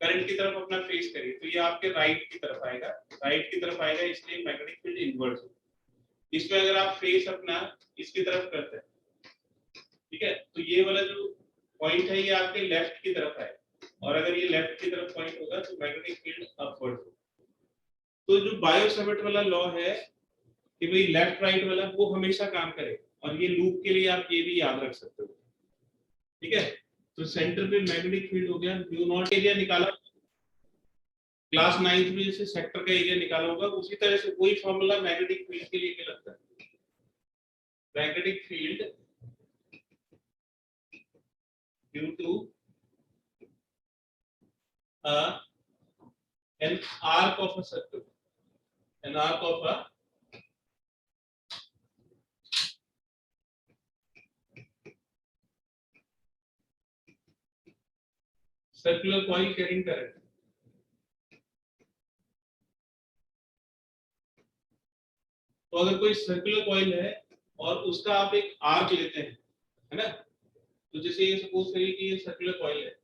करंट की तरफ अपना फेस करिए, तो ये आपके राइट की तरफ आएगा, राइट की तरफ आएगा, इसलिए मैग्नेटिक फील्ड इनवर्स हो। इसमें अगर आप फेस अपना इसकी तरफ करते हैं, ठीक है, तो ये वाला जो पॉइंट है ये आपके लेफ्ट की तरफ आएगा, और अगर ये लेफ्ट की तरफ पॉइंट होगा तो मैग्नेटिक फील्ड अपवर्ड होगा। तो जो बायो सेवर्ट वाला लॉ है कि भाई लेफ्ट राइट वाला, वो हमेशा काम करेगा, और ये लूप के लिए आप ये भी याद रख सकते हो। ठीक है, तो सेंटर पे मैग्नेटिक फील्ड हो गया, म्यू नॉट एरिया निकाला क्लास 9th में, जैसे सेक्टर का एरिया निकाला होगा, उसी तरह से वही फॉर्मूला मैग्नेटिक फील्ड के लिए भी लगता है। Magnetic field due to an arc of a circle, an arc of a circular coil carrying current। तो अगर कोई सर्कुलर कॉइल है और उसका आप एक आर्क लेते हैं, है ना, तो जैसे ये सपोज करिए कि ये सर्कुलर कॉइल है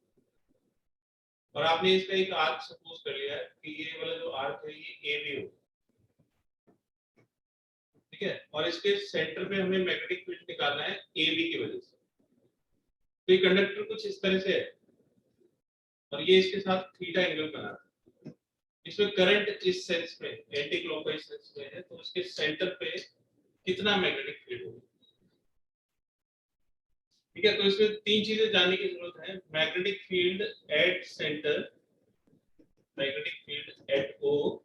और आपने इसका एक आर्क सपोज कर लिया है कि ये वाला जो आर्क है ये ए बी हो। ठीक है, और इसके सेंटर पे हमें मैग्नेटिक फील्ड निकालना है ए बी की वजह से। तो ये कंडक्टर कुछ इस तरह से है और ये इसके साथ थीटा एंगल बना है, इसमें करंट इस सेंस में एंटी क्लॉकवाइज सेंस में है, तो उसके सेंटर पे कितना मैग्नेटिक फील्ड होगा। ठीक है, तो इसमें तीन चीजें जानने की जरूरत है। Magnetic field at centre, magnetic field at O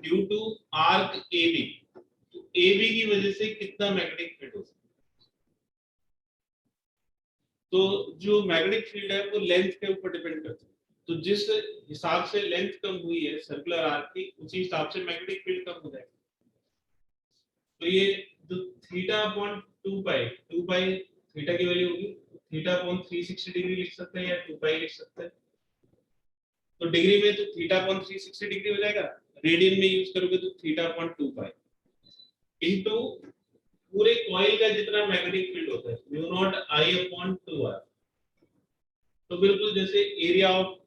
due to arc A B, तो ए बी की वजह से कितना मैग्नेटिक फील्ड होगा। तो जो मैग्नेटिक फील्ड है वो लेंथ के ऊपर डिपेंड करता है, तो जिस हिसाब से लेंथ कम हुई है सर्कुलर आर्क की, उसी हिसाब से मैग्नेटिक फील्ड कम हो जाएगा। तो ये जो थीटा अपॉन 2 पाई थीटा की वैल्यू होगी, थीटा अपॉन 360 डिग्री लिख सकते हैं या 2 पाई लिख सकते हैं। तो डिग्री में तो थीटा अपॉन 360 डिग्री हो जाएगा, रेडियन में यूज करोगे तो थीटा अपॉन 2 पाई इनटू पूरे कॉइल का जितना मैग्नेटिक फील्ड होता है mu naught I upon 2r। तो बिल्कुल जैसे एरिया ऑफ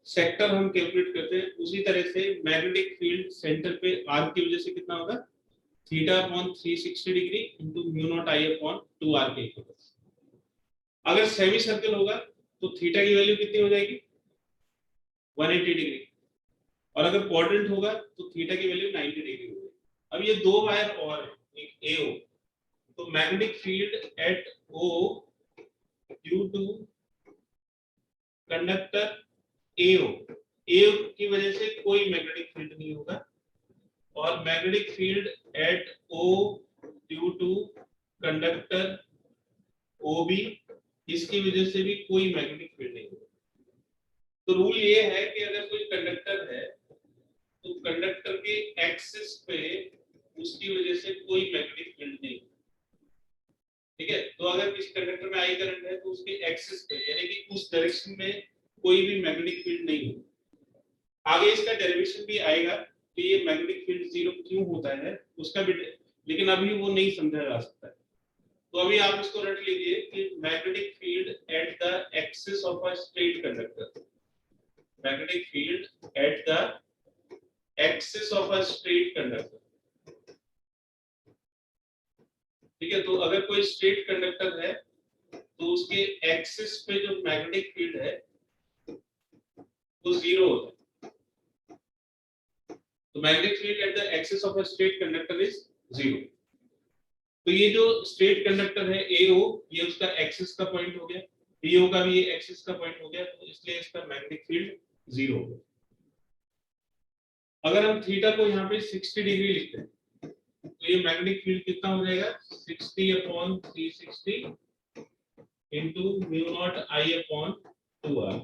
सेक्टर हम कैलकुलेट करते हैं उसी तरह से मैग्नेटिक फील्ड सेंटर पे r की वजह से कितना होगा theta upon 360 degree into mu naught I upon 2r के इक्वल। अगर सेमी सर्कल होगा तो थीटा की वैल्यू कितनी हो जाएगी 180 डिग्री, और अगर क्वाड्रेंट होगा तो थीटा की वैल्यू 90 डिग्री हो जाएगी। अब ये दो वायर और है, एक AO, तो magnetic field at O due to conductor AO की वजह से कोई मैग्नेटिक फील्ड नहीं होगा, और magnetic field at O due to conductor OB इसकी वजह से भी कोई मैग्नेटिक फील्ड नहीं होगा। तो रूल ये है कि अगर कोई कंडक्टर है तो कंडक्टर के एक्सिस पे उसकी वजह से कोई मैग्नेटिक फील्ड नहीं, ठीक है। तो अगर किसी कंडक्टर में आई करंट है तो उसके एक्सिस पे यानी कि उस डायरेक्शन में कोई भी मैग्नेटिक फील्ड नहीं होगा। आगे इसका डेरिवेशन भी आएगा कि ये मैग्नेटिक फील्ड जीरो क्यों होता है उसका भी, लेकिन अभी वो नहीं समझा जा सकता है। तो अभी आप इसको रट लीजिए कि magnetic field at the axis of a straight conductor, magnetic field at the axis of a straight conductor, ठीक है। तो अगर कोई स्ट्रेट कंडक्टर है तो उसके एक्सिस पे जो मैग्नेटिक फील्ड है वो जीरो होता है। तो magnetic field at the axis of a straight conductor is zero. तो ये जो स्ट्रेट कंडक्टर है AO ये उसका एक्सिस का पॉइंट हो गया, BO का भी ये एक्सिस का पॉइंट हो गया, तो इसलिए इसका मैग्नेटिक फील्ड जीरो हो गया। अगर हम थीटा को यहाँ पे 60 डिग्री लिखते हैं तो ये मैग्नेटिक फील्ड कितना हो जाएगा 60 upon 360 into mu naught I upon 2r।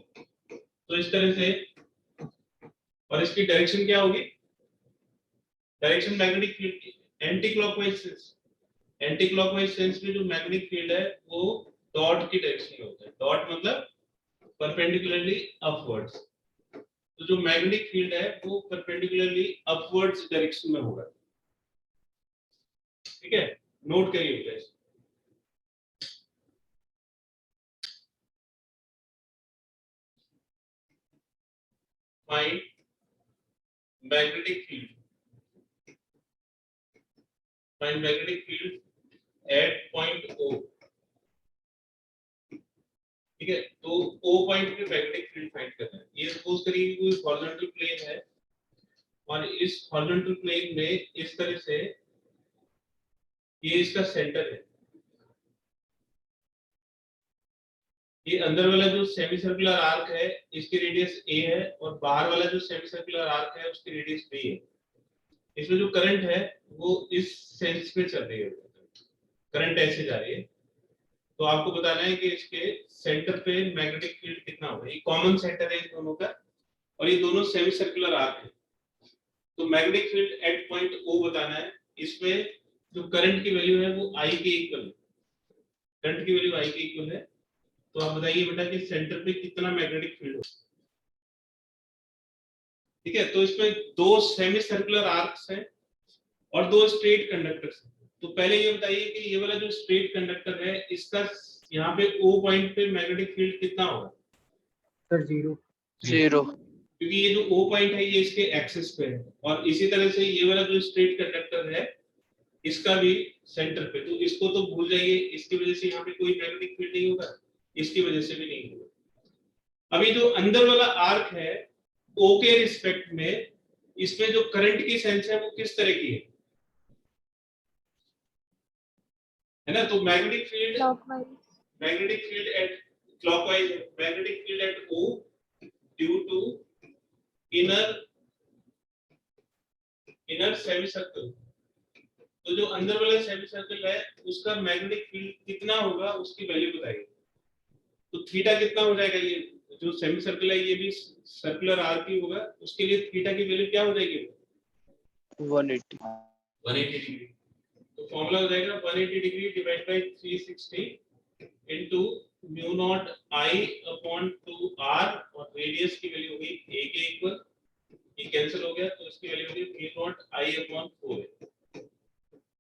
तो इस तरह से, और इसकी डायरेक्शन क्या होगी, डायरेक्शन मैग्नेटिक फील्ड की एंटी क्लॉकवाइज सेंस में जो मैग्नेटिक फील्ड है वो डॉट की डायरेक्शन में होता है। डॉट मतलब परपेंडिकुलरली अपवर्ड्स, तो जो मैग्नेटिक फील्ड है वो परपेंडिकुलरली अपवर्ड्स डायरेक्शन में होगा, ठीक है। नोट करिए please. Find magnetic field, find magnetic field eight point O, ठीक है। तो O पॉइंट पे मैग्नेटिक फील्ड फाइंड करना है। ये सपोज करिए कोई हॉरिजॉन्टल प्लेन है और इस हॉरिजॉन्टल प्लेन में इस तरह से ये इसका सेंटर है, ये अंदर वाला जो सेमी सर्कुलर आर्क है इसकी रेडियस A है, और बाहर वाला जो सेमी सर्कुलर आर्क है उसकी रेडियस B है। इसमें जो करंट है वो इस सेंस में चल रही है, करंट ऐसे जा रही है। तो आपको बताना है कि इसके सेंटर पे मैग्नेटिक फील्ड कितना होगा। ये कॉमन सेंटर है इन दोनों का, और ये दोनों सेमी सर्कुलर आर्क है। तो magnetic field eight point O बताना है। इसमें जो करंट की वैल्यू है वो I के इक्वल है, करंट की वैल्यू I के इक्वल है। तो आप बताइए बेटा कि सेंटर पे कितना मैग्नेटिक फील्ड हो, ठीक है। तो इसमें दो सेमी सर्कुलर आर्क्स हैं और दो स्ट्रेट कंडक्टर्स हैं। तो पहले ये बताइए कि ये वाला जो स्ट्रेट कंडक्टर है इसका यहाँ पे O पॉइंट पे मैग्नेटिक फील्ड कितना होगा सर जीरो। जीरो। क्योंकि ये जो O पॉइंट है ये इसके एक्सिस पे है, और इसी तरह से ये वाला जो स्ट्रेट कंडक्टर है इसका भी सेंटर पे। तो इसको तो भूल जाइए, इसकी वजह से यहाँ पे कोई मैग्नेटिक फील्ड नहीं होगा, इसकी वजह से भी नहीं होगा। अभी जो अंदर वाला आर्क है O के रिस्पेक्ट में, इसमें जो करंट की सेंस है वो किस तरह की है ना। तो magnetic field at clockwise, magnetic field at O due to inner semi circle. तो जो अंदर वाला सेमी सर्कल है उसका मैग्नेटिक फील्ड कितना होगा उसकी वैल्यू बताइए। तो थीटा कितना हो जाएगा, ये जो सेमी सर्कल है ये भी सर्कुलर आर्क ही होगा, उसके लिए थीटा की वैल्यू क्या हो जाएगी 180 डिग्री। तो फॉर्मूला हो जाएगा 180 degree divide by 360 into mu naught I upon 2r, और रेडियस की वैल्यू होगी A के इक्वल। ये कैंसिल हो गया तो इसकी वैल्यू होगी mu naught I upon 4a।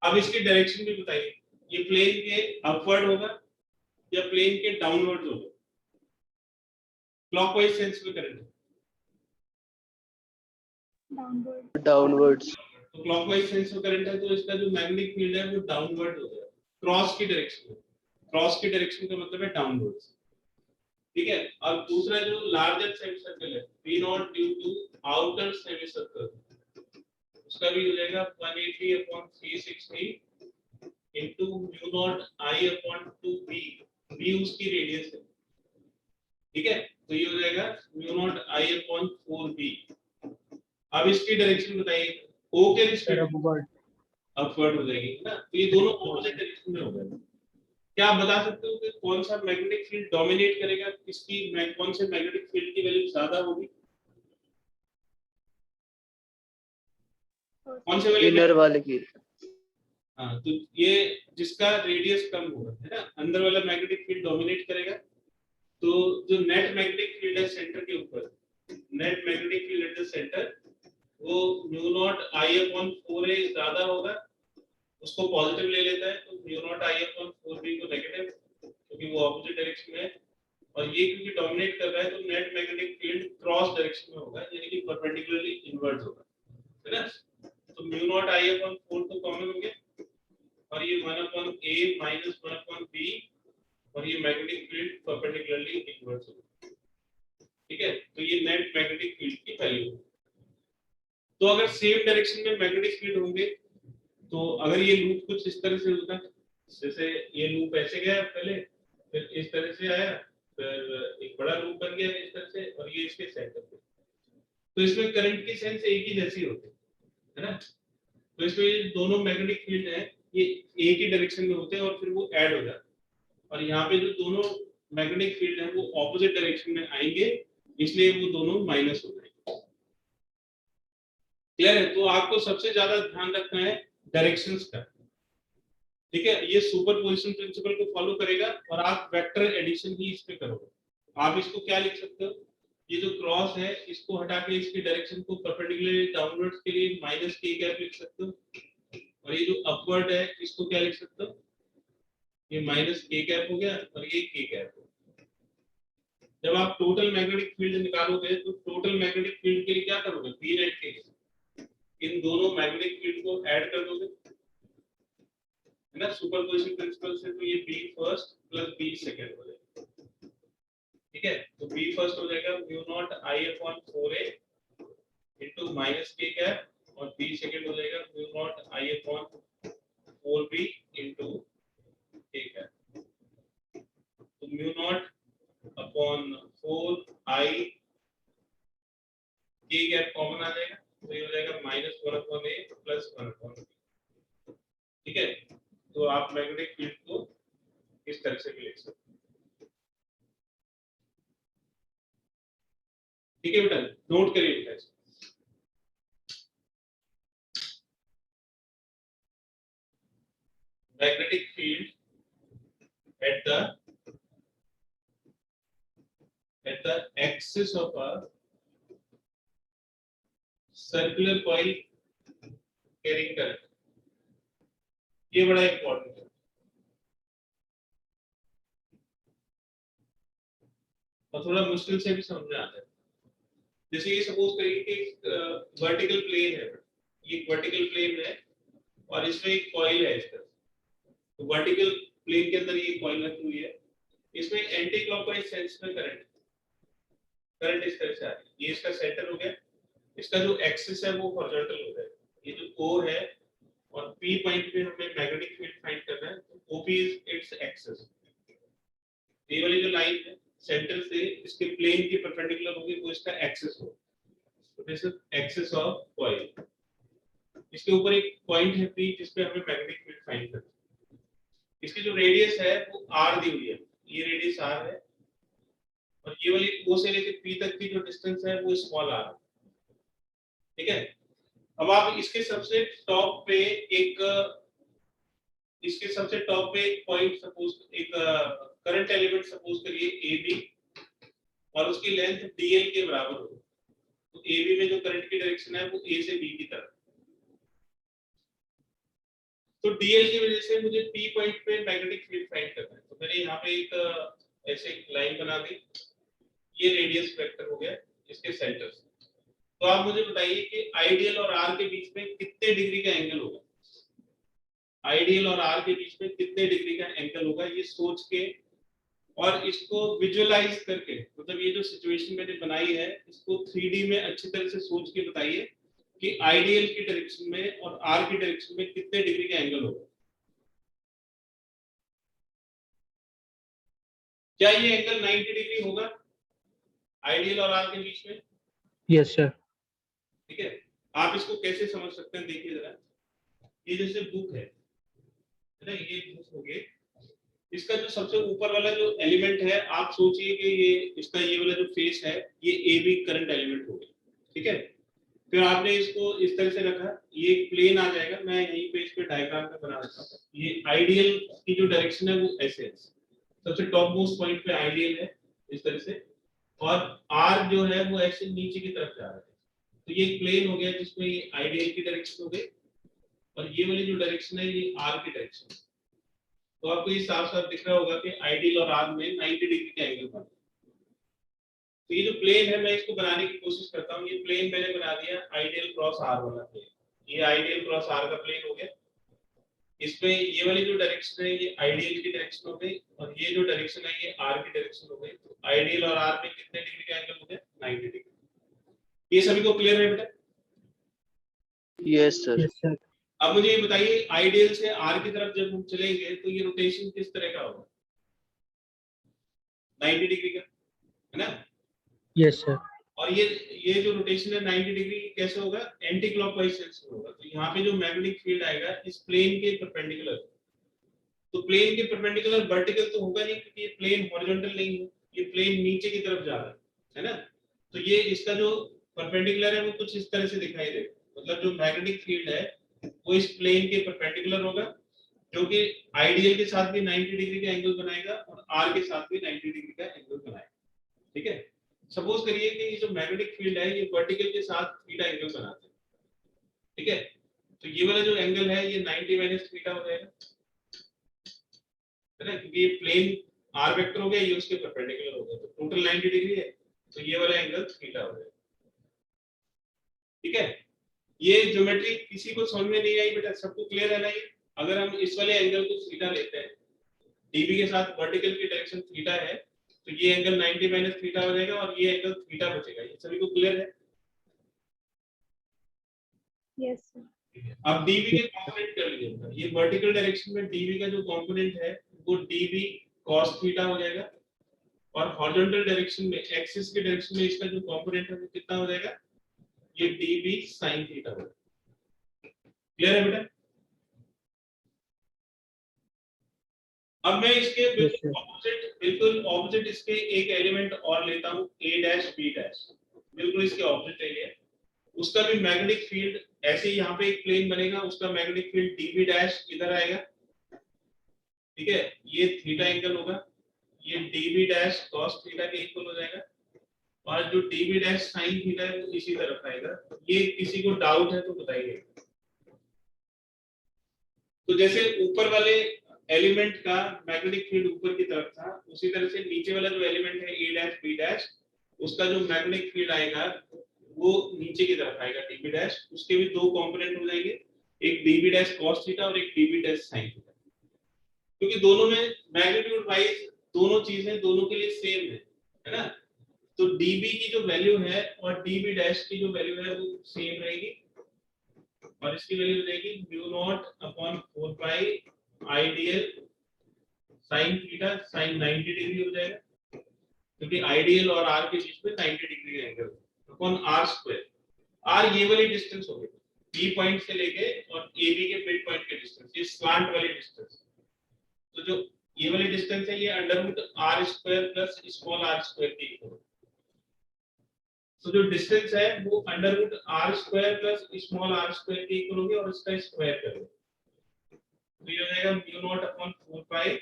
अब इसकी डायरेक्शन भी बताइए, ये प्लेन के अपवर्ड होगा या प्लेन के डाउनवर्ड होगा? क्लॉकवाइज सेंस में करंट डाउनवर्ड्स। तो क्लॉकवाइज सेंस में करंट है तो इसका जो मैग्नेटिक फील्ड है वो डाउनवर्ड हो जाएगा, क्रॉस की डायरेक्शन में। क्रॉस की डायरेक्शन का मतलब है डाउनवर्ड्स, ठीक है। और दूसरा जो लार्जर सेमी सर्कल है P naught due to outer semi circle, उसका भी हो जाएगा 180 upon 360 into mu naught I upon 2b। b उसकी रेडियस है, ठीक है। तो ये हो जाएगा mu naught I upon 4b। अब इसकी डायरेक्शन बताइए, O के रिस्पेक्ट अपवर्ड हो जाएगी ना, तो ये दोनों ऑपोजिट डायरेक्शन में हो गए। क्या आप बता सकते हो कि कौन सा मैग्नेटिक फील्ड डोमिनेट करेगा, किसकी कौन से मैग्नेटिक फील्ड की वैल्यू ज्यादा होगी? कौन से वाले इनर वाले की। हाँ, तो ये जिसका रेडियस कम होगा है ना, अंदर वाला मैग्नेटिक फील्ड डोमिनेट करेगा। तो जो नेट मैग्नेटिक फील्ड है सेंटर के ऊपर, net magnetic field at the centre, वो mu naught I upon 4a ज्यादा होगा, उसको पॉजिटिव ले लेता है, तो mu naught I upon 4b को नेगेटिव, क्योंकि वो ऑपोजिट डायरेक्शन में है। और ये क्योंकि डोमिनेट कर रहा है तो net magnetic field cross direction में होगा, यानी कि परपेंडिकुलरली इनवर्ट होगा, है ना। तो म्यू नॉट I अपॉन 4 तो कॉमन हो गया, और ये 1 upon a minus 1 upon b, और ये मैग्नेटिक फील्ड परपेंडिकुलरली इनवर्ट होगा, ठीक है। तो ये नेट मैग्नेटिक फील्ड की वैल्यू है। तो अगर सेम डायरेक्शन में मैग्नेटिक फील्ड होंगे, तो अगर ये लूप कुछ इस तरह से होता, जैसे ये लूप ऐसे गया पहले, फिर इस तरह से आया, फिर एक बड़ा लूप बन गया इस तरह से, और ये इसके सेंटर पे, तो इसमें करंट की सेंस एक ही जैसी होती है ना। तो इसमें दोनों मैग्नेटिक फील्ड है ये एक ही डायरेक्शन में होते हैं और फिर वो ऐड हो जाते हैं, और यहाँ पे जो दोनों मैग्नेटिक फील्ड है वो ऑपोजिट डायरेक्शन में आएंगे, इसलिए वो दोनों माइनस हो जाएंगे। क्लियर है? तो आपको सबसे ज्यादा ध्यान रखना है डायरेक्शंस का, ठीक है। ये सुपरपोजिशन प्रिंसिपल को फॉलो करेगा और आप वेक्टर एडिशन ही इस पे करोगे। आप इसको क्या लिख सकते हो, ये जो क्रॉस है इसको हटा के इसकी डायरेक्शन को परपेंडिकुलरली डाउनवर्ड्स के लिए माइनस के कैप लिख सकते हो, और ये जो अपवर्ड है इसको क्या लिख सकते हो, ये माइनस के कैप हो गया और ये के कैप हो गया। जब आप टोटल मैग्नेटिक फील्ड निकालोगे तो टोटल मैग्नेटिक फील्ड के लिए क्या करोगे, बी नेट के, इन दोनों मैग्नेटिक फील्ड को ऐड कर दोगे, है ना, सुपरपोजिशन प्रिंसिपल से। तो ये B first plus B second हो जाएगा, ठीक है। तो बी फर्स्ट हो जाएगा mu naught I upon 4a into minus K cap, और बी सेकंड हो जाएगा mu naught I upon 4b into K cap. तो mu naught upon 4i K cap common आ जाएगा, तो ये हो जाएगा minus 1 upon a plus 1 upon b, ठीक है। तो आप मैग्नेटिक फील्ड को इस तरह से भी लिख सकते हैं, ठीक है बेटा, नोट करिए बेटा। Magnetic field at the axis of a circular coil carrying current, ये बड़ा इंपॉर्टेंट है और थोड़ा मुश्किल से भी समझ में आता है। जैसे ये सपोज करिए कि वर्टिकल प्लेन है, ये वर्टिकल प्लेन है और इसमें एक कॉइल है इस तरह, तो वर्टिकल प्लेन के अंदर ये कॉइल रखी हुई है, इसमें एंटी क्लॉकवाइज सेंस में करंट इस तरह से आ रही है, ये इसका सेंटर हो गया, इसका जो एक्सिस है वो हॉरिजॉन्टल हो जाएगा, ये जो O है और P पॉइंट पे हमें मैग्नेटिक फील्ड फाइंड करना है, तो OP इज इट्स एक्सिस। ये वाली जो लाइन है सेंटर से इसके प्लेन की परपेंडिकुलर होगी, वो इसका एक्सिस होगा, तो this is axis of coil. इसके ऊपर एक पॉइंट है P जिस पे हमें मैग्नेटिक फील्ड फाइंड करना है। इसकी जो रेडियस है वो R दी हुई है, ये रेडियस R है, और ये वाली O से लेके P तक की जो डिस्टेंस है वो स्मॉल r है, ठीक है। अब आप इसके सबसे टॉप पे एक पॉइंट सपोज एक करंट एलिमेंट सपोज करिए AB, और उसकी लेंथ dl के बराबर हो, तो ए बी में जो करंट की डायरेक्शन है वो ए से बी की तरफ। तो डीएल की वजह से मुझे पी पॉइंट पे मैग्नेटिक फील्ड फाइंड करना है। तो मैंने यहाँ पे एक ऐसे लाइन बना दी, ये रेडियस वेक्टर हो गया इसके सेंटर से। तो आप मुझे बताइए कि आइडियल और आर के बीच में कितने डिग्री का एंगल होगा, आइडियल और आर के बीच में कितने डिग्री का एंगल होगा, ये सोच के और इसको विजुअलाइज करके, मतलब ये जो सिचुएशन मैंने बनाई है इसको 3D में अच्छी तरह से सोच के बताइए कि आइडियल की डायरेक्शन में और आर की डायरेक्शन में कितने डिग्री का एंगल होगा। क्या ये एंगल 90 डिग्री होगा आइडियल और आर के बीच में? Yes sir. ठीक है, आप इसको कैसे समझ सकते हैं, देखिए जरा। ये जैसे बुक है ना, ये बुक हो गई, इसका जो सबसे ऊपर वाला जो एलिमेंट है, आप सोचिए कि ये इसका ये वाला जो फेस है ये ए बी करंट एलिमेंट हो गया। ठीक है, फिर आपने इसको इस तरह से रखा, ये एक प्लेन आ जाएगा, मैं यहीं पे इस पे डायग्राम में बना देता हूं। ये आइडियल की जो डायरेक्शन है वो ऐसे है, सबसे टॉप मोस्ट पॉइंट पे आइडियल है इस तरह से, और आर जो है वो ऐसे नीचे की तरफ जा रहा है। तो ये प्लेन हो गया जिसमें ये आइडियल की डायरेक्शन हो गई, और ये वाली जो डायरेक्शन है ये आर की डायरेक्शन है। तो आपको ये साफ साफ दिख रहा होगा कि आइडियल और आर में 90 डिग्री का एंगल बना। तो ये जो प्लेन है मैं इसको बनाने की कोशिश करता हूँ। ये प्लेन मैंने बना दिया आइडियल क्रॉस आर वाला प्लेन, ये आइडियल क्रॉस आर का प्लेन हो गया। इसमें ये वाली जो डायरेक्शन है ये आइडियल की डायरेक्शन हो गई, और ये जो डायरेक्शन है ये आर की डायरेक्शन हो गई। तो आइडियल और आर में कितने डिग्री का एंगल हो गया? 90 डिग्री। ये सभी को क्लियर है बेटा? Yes sir. Yes sir. अब मुझे ये बताइए आइडियल से आर की तरफ जब हम चलेंगे तो ये रोटेशन किस तरह का होगा? 90 डिग्री का, है ना? Yes sir. और ये जो रोटेशन है 90 डिग्री कैसे होगा? एंटी क्लॉकवाइज सेंस में होगा। तो यहाँ पे जो मैग्नेटिक फील्ड आएगा इस प्लेन के परपेंडिकुलर, तो प्लेन के परपेंडिकुलर वर्टिकल तो होगा नहीं क्योंकि ये प्लेन हॉरिजॉन्टल नहीं है, ये प्लेन नीचे की तरफ जा रहा है ना? तो ये इसका जो परपेंडिकुलर है वो कुछ इस तरह से दिखाई देगा, मतलब जो मैग्नेटिक फील्ड है वो इस प्लेन के परपेंडिकुलर होगा, जो कि आइडियल के साथ भी 90 डिग्री का एंगल बनाएगा और आर के साथ भी 90 डिग्री का एंगल बनाएगा। ठीक है, सपोज करिए कि ये जो मैग्नेटिक फील्ड है ये वर्टिकल के साथ थीटा एंगल बनाते हैं। ठीक है, तो ये वाला जो एंगल है ये 90 माइनस थीटा हो जाएगा, है ना? क्योंकि ये प्लेन आर वेक्टर हो गया, ये उसके परपेंडिकुलर हो गया, तो टोटल 90 डिग्री है, तो ये वाला एंगल थीटा हो जाएगा। ठीक है, ये ज्योमेट्री किसी को समझ में नहीं आई बेटा? सबको क्लियर है ना? ये अगर हम इस वाले एंगल को थीटा लेते हैं, डीबी के साथ वर्टिकल की डायरेक्शन थीटा है, तो ये एंगल 90 माइनस थीटा हो जाएगा और ये एंगल थीटा बचेगा। ये सभी को क्लियर है? Yes sir. अब डीबी के कंपोनेंट कर लीजिएगा। ये वर्टिकल डायरेक्शन में डीबी का जो कंपोनेंट है वो डीबी cos थीटा हो जाएगा, और हॉरिजॉन्टल डायरेक्शन में एक्सिस के डायरेक्शन में इसका जो कंपोनेंट है वो कितना हो जाएगा? ये डीबी sin थीटा हो जाएगा। क्लियर है बेटा? अब मैं इसके बिल्कुल ऑपोजिट इसके एक एलिमेंट और लेता हूं, a डैश b डैश, बिल्कुल इसके ऑपोजिट है ये। उसका भी मैग्नेटिक फील्ड ऐसे ही यहाँ पे एक प्लेन बनेगा, उसका मैग्नेटिक फील्ड db डैश इधर आएगा। ठीक है, ये थीटा एंगल होगा, ये db डैश cos थीटा के इक्वल हो जाएगा, और जो db डैश sin थीटा है वो इसी तरफ आएगा। ये किसी को डाउट है तो बताइए। तो जैसे ऊपर वाले एलिमेंट का मैग्नेटिक फील्ड ऊपर की तरफ था, उसी तरह से नीचे वाला जो एलिमेंट है a डैश b डैश, उसका जो मैग्नेटिक फील्ड आएगा वो नीचे की तरफ आएगा db डैश। उसके भी दो कंपोनेंट हो जाएंगे, एक db डैश cos थीटा और एक db डैश sin थीटा, क्योंकि दोनों में मैग्नीट्यूड वाइज दोनों चीजें दोनों के लिए सेम है ना? तो db की जो वैल्यू है और db डैश की जो वैल्यू है वो सेम रहेगी, और इसकी वैल्यू हो जाएगी mu naught upon 4 pi I dl sin theta sin 90 degree हो जाएगा, क्योंकि आइडियल और r के बीच में 90 डिग्री का angle upon r square. r ये वाली डिस्टेंस हो गई b पॉइंट से लेके और ab के मिड पॉइंट के डिस्टेंस, ये स्लांट वाली डिस्टेंस। तो जो ये वाली डिस्टेंस है ये under root r square plus small r square के इक्वल। तो जो डिस्टेंस है वो under root r square plus small r square के इक्वल होगी, और इसका स्क्वायर करेंगे तो ये हो जाएगा mu naught upon 4 pi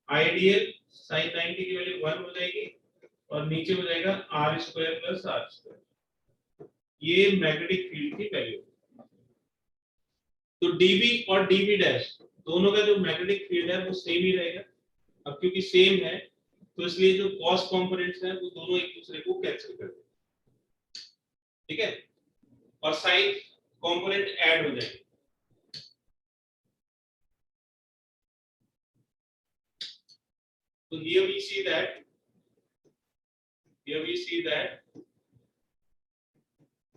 I dl sin 90 की वैल्यू 1 हो जाएगी, और नीचे हो जाएगा r square plus r square. ये मैग्नेटिक फील्ड की वैल्यू। तो डीबी और डीबी डैश दोनों का जो मैग्नेटिक फील्ड है वो सेम ही रहेगा। अब क्योंकि सेम है तो इसलिए जो कॉस कंपोनेंट्स हैं वो दोनों एक दूसरे को कैंसिल कर देंगे, ठीक है, और साइन कंपोनेंट ऐड हो जाएंगे। So here we see that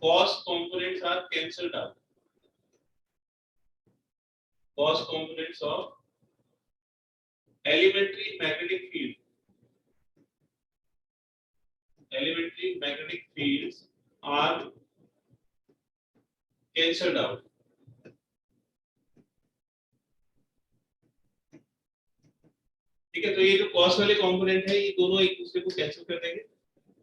cos components are cancelled out. Cos components of elementary magnetic fields are cancelled out. ठीक है, तो ये जो cos वाले कंपोनेंट है ये दोनों एक दूसरे को कैंसिल कर देंगे।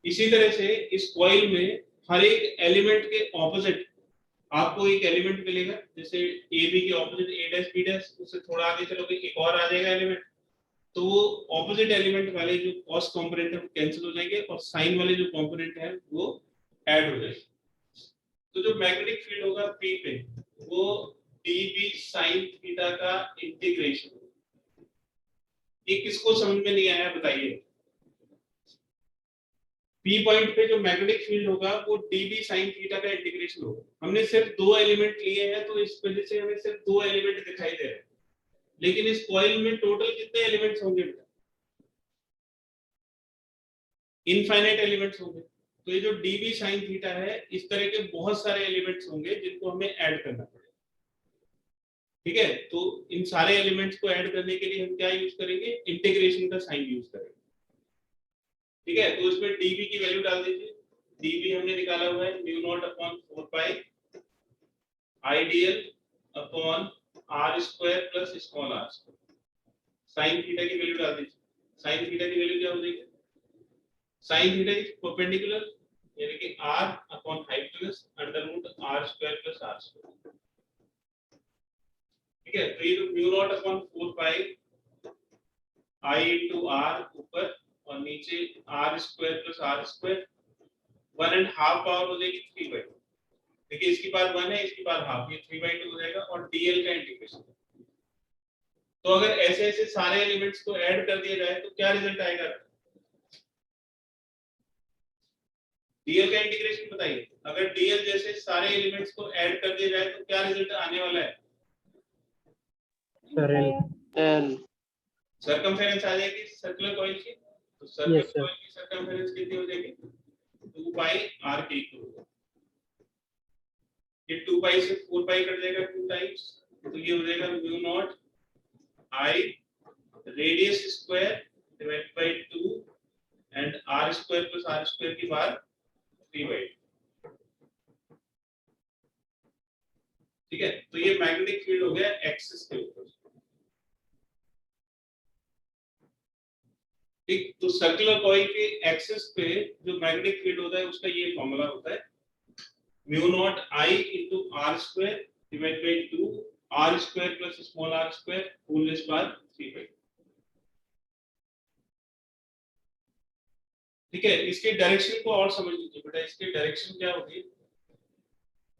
इसी तरह से इस कॉइल में हर एक एलिमेंट के ऑपोजिट आपको एक एलिमेंट मिलेगा, जैसे ए बी के ऑपोजिट ए डैश बी डैश, उससे थोड़ा आगे चलोगे एक और आ जाएगा एलिमेंट, तो वो ऑपोजिट एलिमेंट वाले जो कॉस कंपोनेंट है वो कैंसिल हो जाएंगे और साइन वाले जो कंपोनेंट है वो ऐड हो जाएंगे। तो जो मैग्नेटिक फील्ड होगा पी पे वो डीबी साइन थीटा का इंटीग्रेशन। ये किसको समझ में नहीं आया बताइए? पी पॉइंट पे जो मैग्नेटिक फील्ड होगा वो डीबी साइन थीटा का इंटीग्रेशन होगा। हमने सिर्फ दो एलिमेंट लिए हैं तो इस वजह से हमें सिर्फ दो एलिमेंट दिखाई दे रहे हैं, लेकिन इस कॉइल में टोटल कितने एलिमेंट्स होंगे बेटा? इनफाइनाइट एलिमेंट्स होंगे। तो ये जो डीबी साइन थीटा है इस तरह के बहुत सारे एलिमेंट्स होंगे जिनको हमें ऐड करना पड़ेगा, ठीक है। तो इन सारे एलिमेंट्स को ऐड करने के लिए हम क्या यूज करेंगे? इंटीग्रेशन का साइन यूज करेंगे, ठीक है। तो इसमें dv की वैल्यू डाल दीजिए। dv हमने निकाला हुआ है mu naught upon 4 pi I dl upon r square plus small r square. Sine theta की वैल्यू डाल दीजिए। साइन थीटा की वैल्यू क्या हो जाएगी? साइन थीटा इज परपेंडिकुलर यानी कि r upon hypotenuse under root r square plus r square, ठीक है। तो ये जो mu naught upon 4 pi i into r ऊपर और नीचे r square plus r square 1.5 power हो जाएगी 3/2। देखिए इसकी पावर 1 है, इसकी पावर हाफ, ये 3/2 हो जाएगा और dl का इंटीग्रेशन। तो अगर ऐसे ऐसे सारे एलिमेंट्स को ऐड कर दिया जाए तो क्या रिजल्ट आएगा? dl का इंटीग्रेशन बताइए। अगर dl जैसे सारे एलिमेंट्स को ऐड कर दिया जाए तो क्या रिजल्ट आने वाला है? L सर्कमफेरेंस आ जाएगी सर्कुलर कॉइल की। तो सर्कुलर कॉइल की सर्कमफेरेंस कितनी हो जाएगी? 2 पाई r के इक्वल होगा। ये 2 पाई से 4 पाई कट जाएगा 2 टाइम्स, तो ये हो जाएगा mu naught i radius square divide by 2 and r square plus r square की पावर 3/2, ठीक है। तो ये मैग्नेटिक फील्ड हो गया एक्सिस के ऊपर, ठीक। तो सर्कुलर कॉइल के एक्सिस पे जो मैग्नेटिक फील्ड होता है उसका ये फॉर्मूला होता है mu naught i into r square divide by 2 r square plus small r square whole raise power 3/2, ठीक है। इसके डायरेक्शन को और समझ लीजिए बेटा। इसकी डायरेक्शन क्या होगी?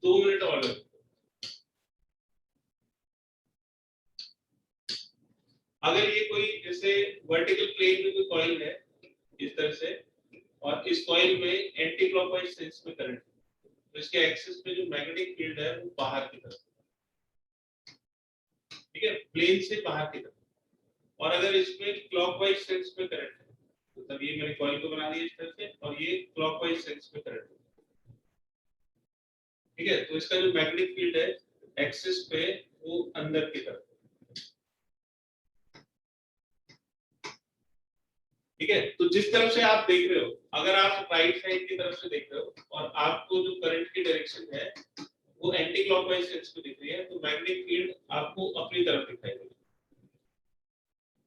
2 मिनट और लगेगा। अगर ये कोई जैसे वर्टिकल प्लेन में कोई कॉइल है इस तरह से और इस कॉइल में एंटी क्लॉकवाइज सेंस में करंट, तो इसके एक्सिस पे जो मैग्नेटिक फील्ड है वो बाहर की तरफ, ठीक है, प्लेन से बाहर की तरफ। और अगर इसमें क्लॉकवाइज सेंस में करंट है तो तब ये मैंने कॉइल को बना दिया इस तरह से और ये क्लॉकवाइज सेंस में करंट है, ठीक है। तो इसका जो मैग्नेटिक फील्ड है एक्सिस पे वो अंदर की तरफ, ठीक है। तो जिस तरफ से आप देख रहे हो, अगर आप राइट साइड की तरफ से देख रहे हो और आपको जो करंट की डायरेक्शन है वो एंटी क्लॉकवाइज सेंस में दिख रही है तो मैग्नेटिक फील्ड आपको अपनी तरफ दिखाई देगी।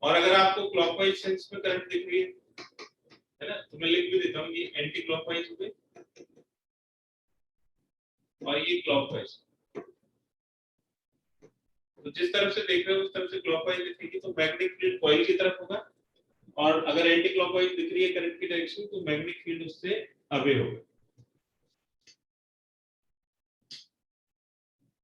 और अगर आपको क्लॉकवाइज सेंस में करंट दिख रही है ना, तो मैं लिख भी देता हूँ ये एंटी क्लॉकवाइज हो गई और ये क्लॉकवाइज। तो जिस तरफ से देख रहे हो उस तरफ से क्लॉकवाइज दिखेगी तो मैग्नेटिक फील्ड कॉइल की तरफ होगा, और अगर एंटी क्लॉकवाइज दिख रही है करंट की डायरेक्शन तो मैग्नेटिक फील्ड उससे अवे होगा।